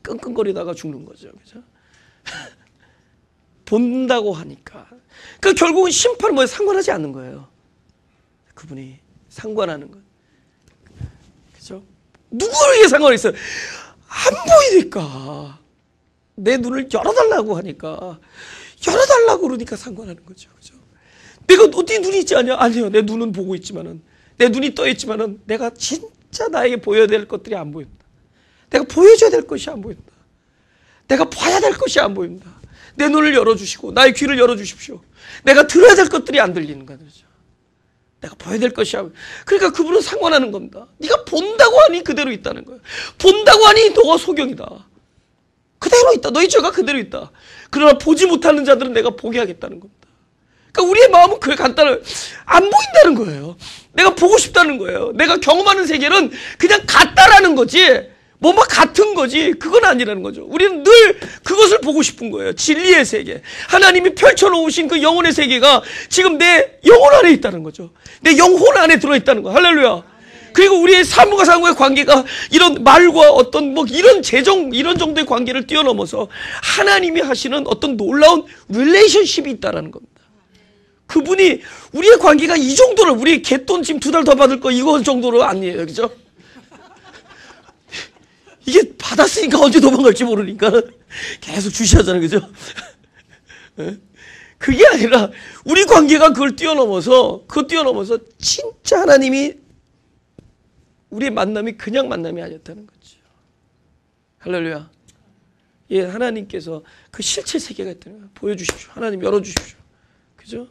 끙끙거리다가 죽는 거죠. 그죠? 본다고 하니까. 그 결국은 심판은 뭐에 상관하지 않는 거예요. 그분이 상관하는 것. 그죠? 누구에게 상관이 있어요? 안 보이니까. 내 눈을 열어달라고 하니까. 열어달라고 그러니까 상관하는 거죠. 그죠? 내가 네 눈이 있지 않냐? 아니요. 내 눈은 보고 있지만은, 내 눈이 떠 있지만은, 내가 진짜 나에게 보여야 될 것들이 안 보인다. 내가 보여줘야 될 것이 안 보인다. 내가 봐야 될 것이 안 보인다. 내 눈을 열어주시고 나의 귀를 열어주십시오. 내가 들어야 될 것들이 안 들리는 거죠. 내가 봐야 될 것이 안 보인다. 그러니까 그분은 상관하는 겁니다. 네가 본다고 하니 그대로 있다는 거예요. 본다고 하니 너가 소경이다. 그대로 있다. 너희 죄가 그대로 있다. 그러나 보지 못하는 자들은 내가 보게 하겠다는 겁니다. 그러니까 우리의 마음은 그게 간단해요. 안 보인다는 거예요. 내가 보고 싶다는 거예요. 내가 경험하는 세계는 그냥 같다라는 거지. 뭐가 같은 거지. 그건 아니라는 거죠. 우리는 늘 그것을 보고 싶은 거예요. 진리의 세계. 하나님이 펼쳐놓으신 그 영혼의 세계가 지금 내 영혼 안에 있다는 거죠. 내 영혼 안에 들어있다는 거. 할렐루야. 그리고 우리의 사람과 사람과의 관계가 이런 말과 어떤 뭐 이런 이런 정도의 관계를 뛰어넘어서 하나님이 하시는 어떤 놀라운 릴레이션십이 있다는 겁니다. 그분이 우리의 관계가 이 정도로 우리 개돈 지금 2달 더 받을 거 이거 정도로 아니에요. 그죠? 이게 받았으니까 언제 도망갈지 모르니까 계속 주시하잖아요. 그죠? 그게 아니라 우리 관계가 그걸 뛰어넘어서 진짜 하나님이 우리의 만남이 그냥 만남이 아니었다는 거죠. 할렐루야. 예, 하나님께서 그 실체 세계가 있다는 거예요. 보여주십시오. 하나님 열어주십시오. 그죠?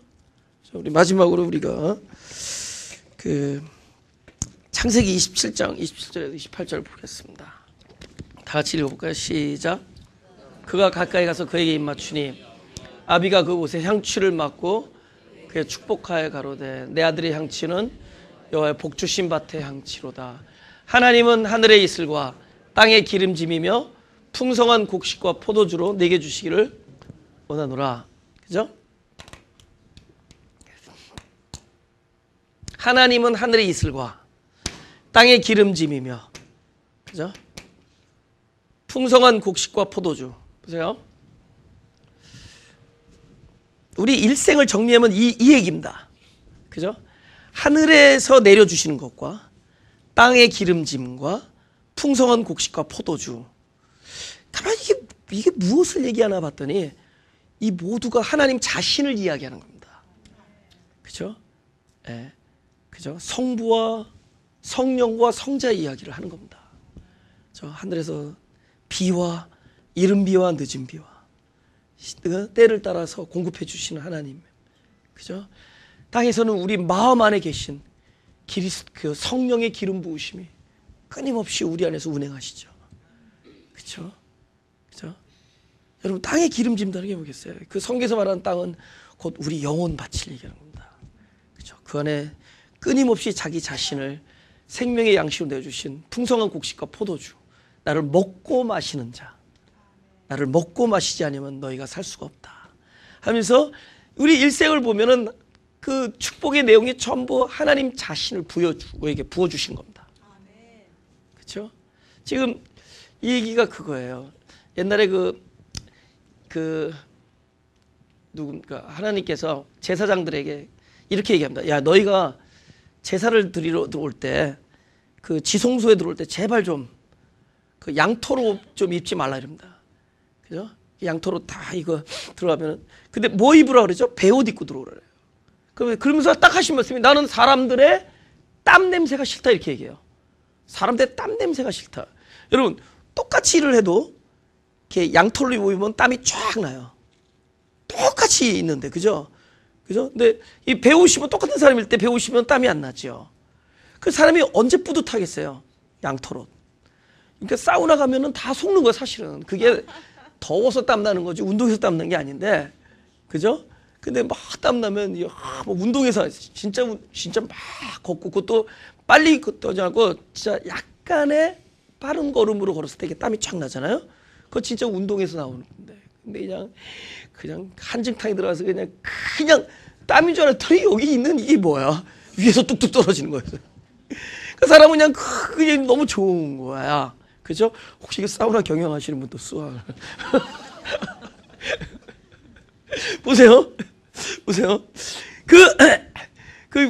자, 우리 마지막으로 우리가 그 창세기 27장 27절에서 28절 보겠습니다. 다 같이 읽어볼까요? 시작. 그가 가까이 가서 그에게 입맞추니 아비가 그 옷에 향취를 맡고 그의 축복하여 가로되 내 아들의 향취는 여호와의 복주신 밭의 향취로다. 하나님은 하늘의 이슬과 땅의 기름짐이며 풍성한 곡식과 포도주로 내게 주시기를 원하노라. 그죠? 하나님은 하늘의 이슬과 땅의 기름짐이며, 그죠? 풍성한 곡식과 포도주. 보세요. 우리 일생을 정리하면 이 얘기입니다. 그죠? 하늘에서 내려주시는 것과 땅의 기름짐과 풍성한 곡식과 포도주. 가만히 이게 무엇을 얘기하나 봤더니 이 모두가 하나님 자신을 이야기하는 겁니다. 그죠? 예. 그죠? 성부와 성령과 성자의 이야기를 하는 겁니다. 저 하늘에서 비와 이른 비와 늦은 비와 때를 따라서 공급해 주시는 하나님. 그죠? 땅에서는 우리 마음 안에 계신 그 성령의 기름 부으심이 끊임없이 우리 안에서 운행하시죠. 그죠? 그죠? 여러분, 땅에 기름짐다는 게 뭐겠어요? 그 성경에서 말하는 땅은 곧 우리 영혼 밭을 얘기하는 겁니다. 그죠? 그 안에 끊임없이 자기 자신을 생명의 양식으로 내주신 풍성한 곡식과 포도주, 나를 먹고 마시는 자, 나를 먹고 마시지 않으면 너희가 살 수가 없다 하면서 우리 일생을 보면은 그 축복의 내용이 전부 하나님 자신을 우리에게 부어주신 겁니다. 그렇죠? 지금 이 얘기가 그거예요. 옛날에 누군가 하나님께서 제사장들에게 이렇게 얘기합니다. 야, 너희가 제사를 드리러 들어올 때 그 지성소에 들어올 때 제발 좀 그 양털옷 좀 입지 말라 이럽니다. 그죠? 양털옷 다 이거 들어가면은 근데 뭐 입으라 그러죠? 배옷 입고 들어오래요. 그러면서 딱 하신 말씀이 나는 사람들의 땀 냄새가 싫다 이렇게 얘기해요. 사람들의 땀 냄새가 싫다. 여러분 똑같이 일을 해도 이렇게 양털로 입으면 땀이 쫙 나요. 똑같이 있는데 그죠? 그죠? 근데 이 배우시면 똑같은 사람일 때 배우시면 땀이 안 나죠. 그 사람이 언제 뿌듯하겠어요? 양털옷. 그러니까 사우나 가면은 다 속는 거야 사실은. 그게 더워서 땀 나는 거지 운동해서 땀 나는 게 아닌데, 그죠? 근데 막 땀 나면 뭐 운동해서 진짜 막 걷고 그것도 빨리 걷지 않고 진짜 약간의 빠른 걸음으로 걸었을 때 이게 땀이 쫙 나잖아요. 그거 진짜 운동해서 나오는 건데. 근데 그냥 한증탕에 들어가서 그냥 땀인 줄 알았더니 여기 있는 이게 뭐야? 위에서 뚝뚝 떨어지는 거예요. 그 사람은 그냥 그게 너무 좋은 거야. 그죠? 혹시 사우나 경영하시는 분도 쏘아. 보세요.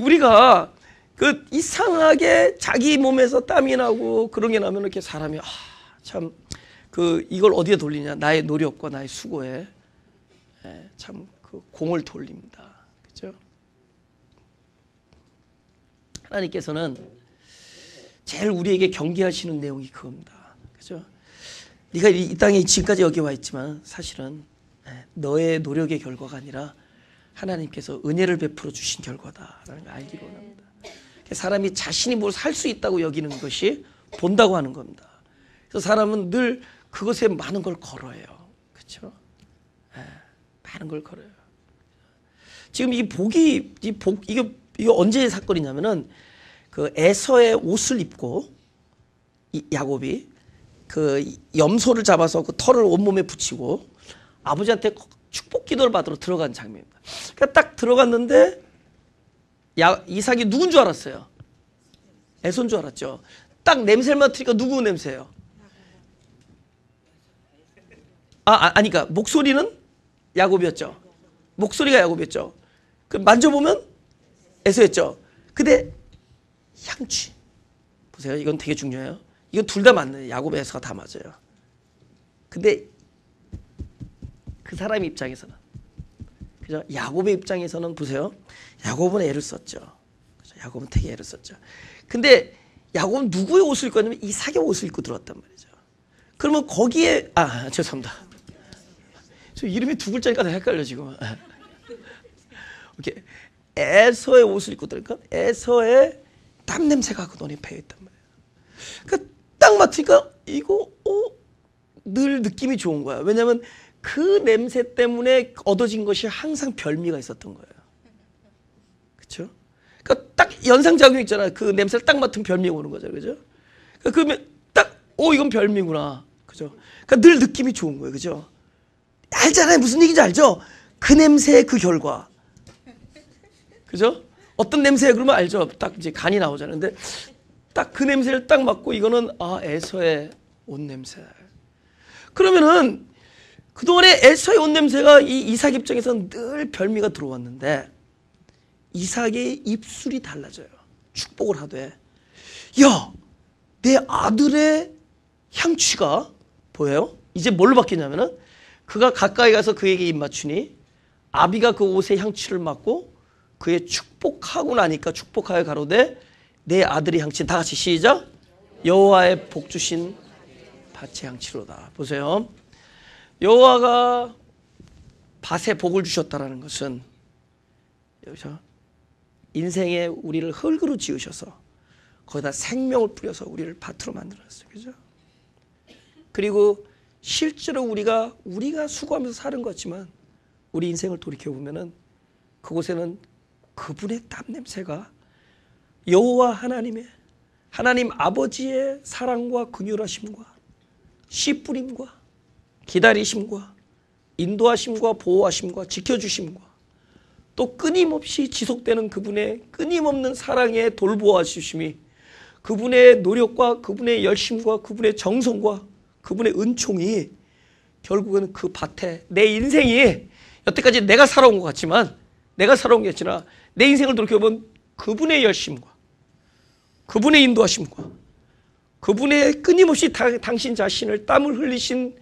우리가 이상하게 자기 몸에서 땀이 나고 그런 게 나면 이렇게 사람이 참 이걸 어디에 돌리냐? 나의 노력과 나의 수고에 참 그 공을 돌립니다. 그죠? 하나님께서는 제일 우리에게 경계하시는 내용이 그겁니다. 그죠? 네가 이 땅에 지금까지 여기 와 있지만 사실은 너의 노력의 결과가 아니라 하나님께서 은혜를 베풀어 주신 결과다라는 걸 알기로 합니다. 사람이 자신이 뭘 살 수 있다고 여기는 것이 본다고 하는 겁니다. 그래서 사람은 늘 그것에 많은 걸 걸어요. 그렇죠? 많은 걸 걸어요. 지금 이게 언제의 사건이냐면은 그 에서의 옷을 입고 야곱이 그 염소를 잡아서 그 털을 온몸에 붙이고 아버지한테 축복 기도를 받으러 들어간 장면입니다. 그러니까 딱 들어갔는데 이삭이 누군 줄 알았어요? 에서인 줄 알았죠. 딱 냄새를 맡으니까 누구 냄새예요? 그러니까 목소리는 야곱이었죠. 목소리가 야곱이었죠. 그 만져보면 에서였죠. 근데 향취 보세요. 이건 되게 중요해요. 이건 둘 다 맞네. 야곱 에서가 다 맞아요. 근데 그 사람 입장에서는, 그죠? 야곱의 입장에서는 보세요. 야곱은 애를 썼죠. 그죠? 야곱은 되게 애를 썼죠. 근데 야곱은 누구의 옷을 입고 왔냐면 이삭의 옷을 입고 들어왔단 말이죠. 그러면 거기에 죄송합니다. 저 이름이 두 글자니까 헷갈려 지금. 이렇게 에서의 옷을 입고 들어니까 에서의 땀 냄새가 그 눈에 배어 있단 말이에요. 그러니까 딱 맡으니까 이거 늘 느낌이 좋은 거야. 왜냐하면 그 냄새 때문에 얻어진 것이 항상 별미가 있었던 거예요. 그렇죠? 그러니까 딱 연상작용 있잖아요. 그 냄새를 딱 맡으면 별미가 오는 거죠, 그죠? 그러면 딱 이건 별미구나, 그죠? 그러니까 늘 느낌이 좋은 거예요, 그죠? 알잖아요, 무슨 얘기인지 알죠? 그 냄새의 그 결과, 그죠? 어떤 냄새야 그러면 알죠? 딱 이제 간이 나오잖아요. 근데 딱 그 냄새를 딱 맡고 이거는 에서의 옷 냄새. 그러면은 그동안에 에서의 옷 냄새가 이 이삭 입장에서는 늘 별미가 들어왔는데 이삭의 입술이 달라져요. 축복을 하되 내 아들의 향취가 보여요? 이제 뭘로 바뀌냐면은 그가 가까이 가서 그에게 입맞추니 아비가 그 옷의 향취를 맡고 그의 축복하고 나니까 축복하여 가로되 내 아들의 향취. 다 같이 시작. 여호와의 복 주신 밭의 향취로다. 보세요. 여호와가 밭에 복을 주셨다는 것은 여기서 인생에 우리를 흙으로 지으셔서 거기다 생명을 뿌려서 우리를 밭으로 만들었어요. 그죠? 그리고 실제로 우리가 수고하면서 사는 것 같지만 우리 인생을 돌이켜보면은 그곳에는 그분의 땀 냄새가 여호와 하나님 아버지의 사랑과 긍휼하심과 씨 뿌림과 기다리심과 인도하심과 보호하심과 지켜주심과 또 끊임없이 지속되는 그분의 끊임없는 사랑의 돌보아 주심이 그분의 노력과 그분의 열심과 그분의 정성과 그분의 은총이 결국은 그 밭에 내 인생이 여태까지 내가 살아온 것 같지만 내가 살아온 게 아니라 내 인생을 돌이켜보면 그분의 열심과 그분의 인도하심과 그분의 끊임없이 당신 자신을 땀을 흘리신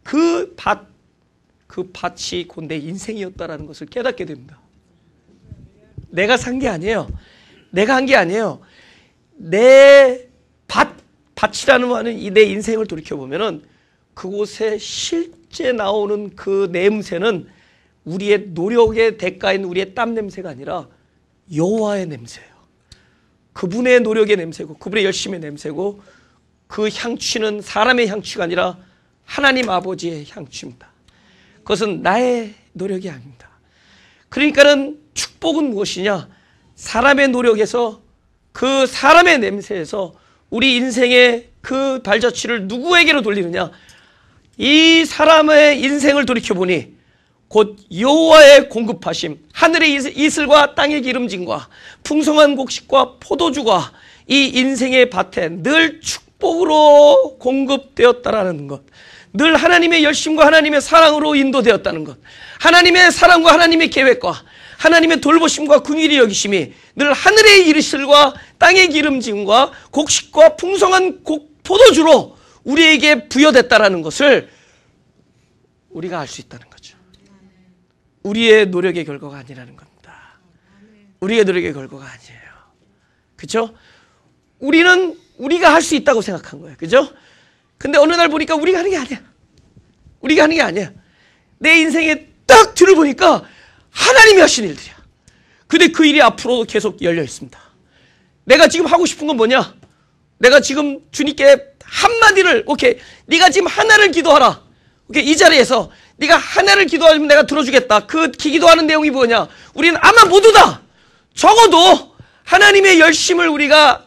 그 밭이 곧 내 인생이었다는 것을 깨닫게 됩니다. 내가 산 게 아니에요. 내가 한 게 아니에요. 내 밭이라는 말은 이 내 인생을 돌이켜보면은 그곳에 실제 나오는 그 냄새는 우리의 노력의 대가인 우리의 땀 냄새가 아니라 여호와의 냄새예요. 그분의 노력의 냄새고 그분의 열심의 냄새고 그 향취는 사람의 향취가 아니라 하나님 아버지의 향취입니다. 그것은 나의 노력이 아닙니다. 그러니까는 축복은 무엇이냐? 사람의 노력에서 그 사람의 냄새에서 우리 인생의 그 발자취를 누구에게로 돌리느냐? 이 사람의 인생을 돌이켜보니 곧 여호와의 공급하심, 하늘의 이슬과 땅의 기름짐과 풍성한 곡식과 포도주가 이 인생의 밭에 늘 축복으로 공급되었다라는 것, 늘 하나님의 열심과 하나님의 사랑으로 인도되었다는 것, 하나님의 사랑과 하나님의 계획과 하나님의 돌보심과 긍휼히 여기심이 늘 하늘의 이슬과 땅의 기름짐과 곡식과 풍성한 포도주로 우리에게 부여됐다라는 것을 우리가 알 수 있다는 거죠. 우리의 노력의 결과가 아니라는 겁니다. 우리의 노력의 결과가 아니에요. 그렇죠? 우리가 할 수 있다고 생각한 거예요. 그죠? 근데 어느 날 보니까 우리가 하는 게 아니야. 우리가 하는 게 아니야. 내 인생에 딱 뒤를 보니까 하나님이 하신 일들이야. 근데 그 일이 앞으로 계속 열려 있습니다. 내가 지금 하고 싶은 건 뭐냐? 내가 지금 주님께 한마디를, 오케이, 네가 지금 하나를 기도하라. 오케이, 이 자리에서 네가 하나를 기도하면 내가 들어주겠다. 그 기도하는 내용이 뭐냐? 우리는 아마 모두 다 적어도 하나님의 열심을 우리가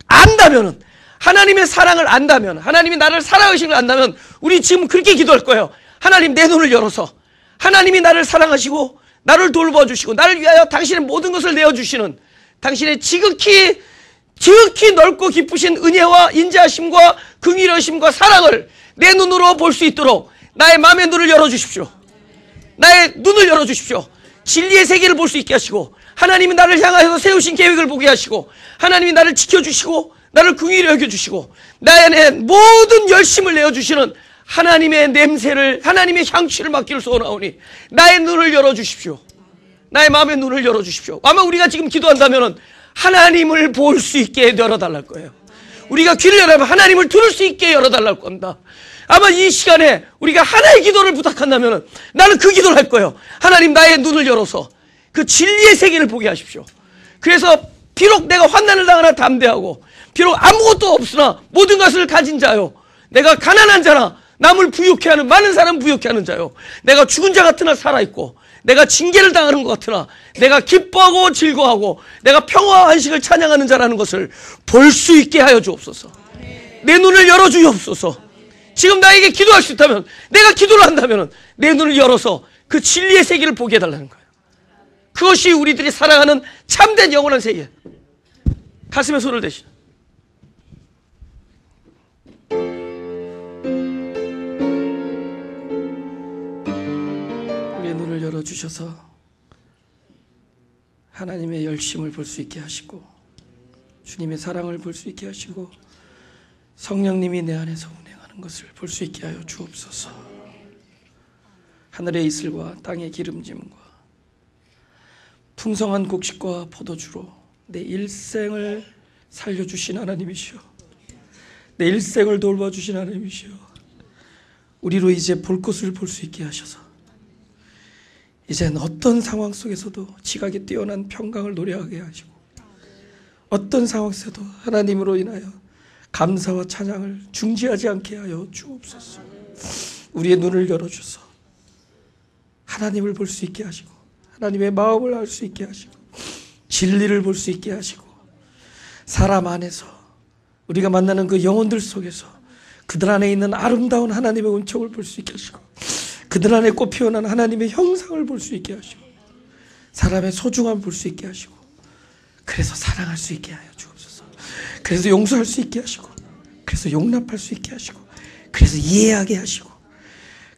안다면은, 하나님의 사랑을 안다면, 하나님이 나를 사랑하시는 걸 안다면 우리 지금 그렇게 기도할 거예요. 하나님, 내 눈을 열어서 하나님이 나를 사랑하시고 나를 돌봐주시고 나를 위하여 당신의 모든 것을 내어주시는 당신의 지극히 넓고 깊으신 은혜와 인자하심과 긍휼하심과 사랑을 내 눈으로 볼 수 있도록 나의 마음의 눈을 열어주십시오. 나의 눈을 열어주십시오. 진리의 세계를 볼 수 있게 하시고 하나님이 나를 향하여서 세우신 계획을 보게 하시고 하나님이 나를 지켜주시고 나를 긍휼히 여겨주시고 나의 안에 모든 열심을 내어주시는 하나님의 냄새를, 하나님의 향취를 맡기를 소원하오니 나의 눈을 열어주십시오. 나의 마음의 눈을 열어주십시오. 아마 우리가 지금 기도한다면 하나님을 볼 수 있게 열어달랄 거예요. 우리가 귀를 열면 하나님을 들을 수 있게 열어달랄 겁니다. 아마 이 시간에 우리가 하나의 기도를 부탁한다면 나는 그 기도를 할 거예요. 하나님, 나의 눈을 열어서 그 진리의 세계를 보게 하십시오. 그래서 비록 내가 환난을 당하나 담대하고 비록 아무것도 없으나 모든 것을 가진 자요, 내가 가난한 자나 남을 부욕해 하는, 많은 사람 부욕해 하는 자요, 내가 죽은 자 같으나 살아있고 내가 징계를 당하는 것 같으나 내가 기뻐하고 즐거워하고 내가 평화와 안식을 찬양하는 자라는 것을 볼 수 있게 하여 주옵소서. 내 눈을 열어주옵소서. 지금 나에게 기도할 수 있다면, 내가 기도를 한다면 내 눈을 열어서 그 진리의 세계를 보게 해달라는 거예요. 그것이 우리들이 사랑하는 참된 영원한 세계. 가슴에 손을 대시죠. 우리의 눈을 열어주셔서 하나님의 열심을 볼 수 있게 하시고 주님의 사랑을 볼 수 있게 하시고 성령님이 내 안에서 운행하는 것을 볼 수 있게 하여 주옵소서. 하늘의 이슬과 땅의 기름짐과 풍성한 곡식과 포도주로 내 일생을 살려주신 하나님이시여, 내 일생을 돌봐주신 하나님이시여, 우리로 이제 볼 것을 볼 수 있게 하셔서 이젠 어떤 상황 속에서도 지각이 뛰어난 평강을 노래하게 하시고, 어떤 상황 속에서도 하나님으로 인하여 감사와 찬양을 중지하지 않게 하여 주옵소서. 우리의 눈을 열어주소 하나님을 볼 수 있게 하시고, 하나님의 마음을 알 수 있게 하시고, 진리를 볼 수 있게 하시고, 사람 안에서 우리가 만나는 그 영혼들 속에서 그들 안에 있는 아름다운 하나님의 은총을 볼 수 있게 하시고, 그들 안에 꽃 피어난 하나님의 형상을 볼 수 있게 하시고, 사람의 소중함을 볼 수 있게 하시고, 그래서 사랑할 수 있게 하여 주옵소서. 그래서 용서할 수 있게 하시고, 그래서 용납할 수 있게 하시고, 그래서 이해하게 하시고,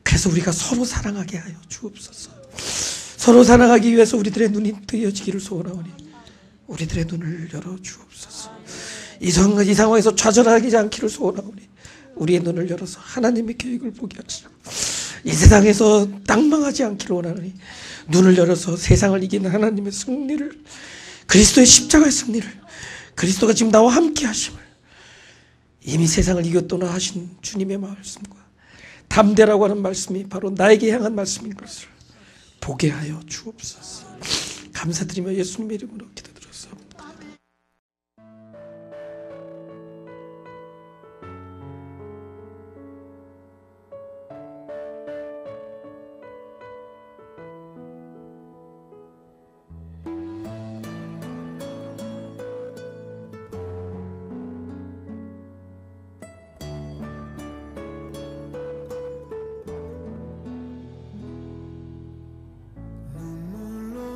그래서 우리가 서로 사랑하게 하여 주옵소서. 서로 사랑하기 위해서 우리들의 눈이 뜨여지기를 소원하오니 우리들의 눈을 열어 주옵소서. 이 상황에서 좌절하지 않기를 소원하오니 우리의 눈을 열어서 하나님의 계획을 보게 하시고, 이 세상에서 낭망하지 않기를 원하노니 눈을 열어서 세상을 이기는 하나님의 승리를, 그리스도의 십자가의 승리를, 그리스도가 지금 나와 함께 하심을, 이미 세상을 이겼도나 하신 주님의 말씀과 담대라고 하는 말씀이 바로 나에게 향한 말씀인 것을 보게 하여 주옵소서. 감사드리며 예수님의 이름으로 기도드렸습니다.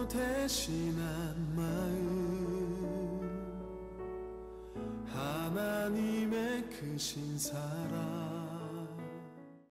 대신한 마음, 하나님의 크신 사랑,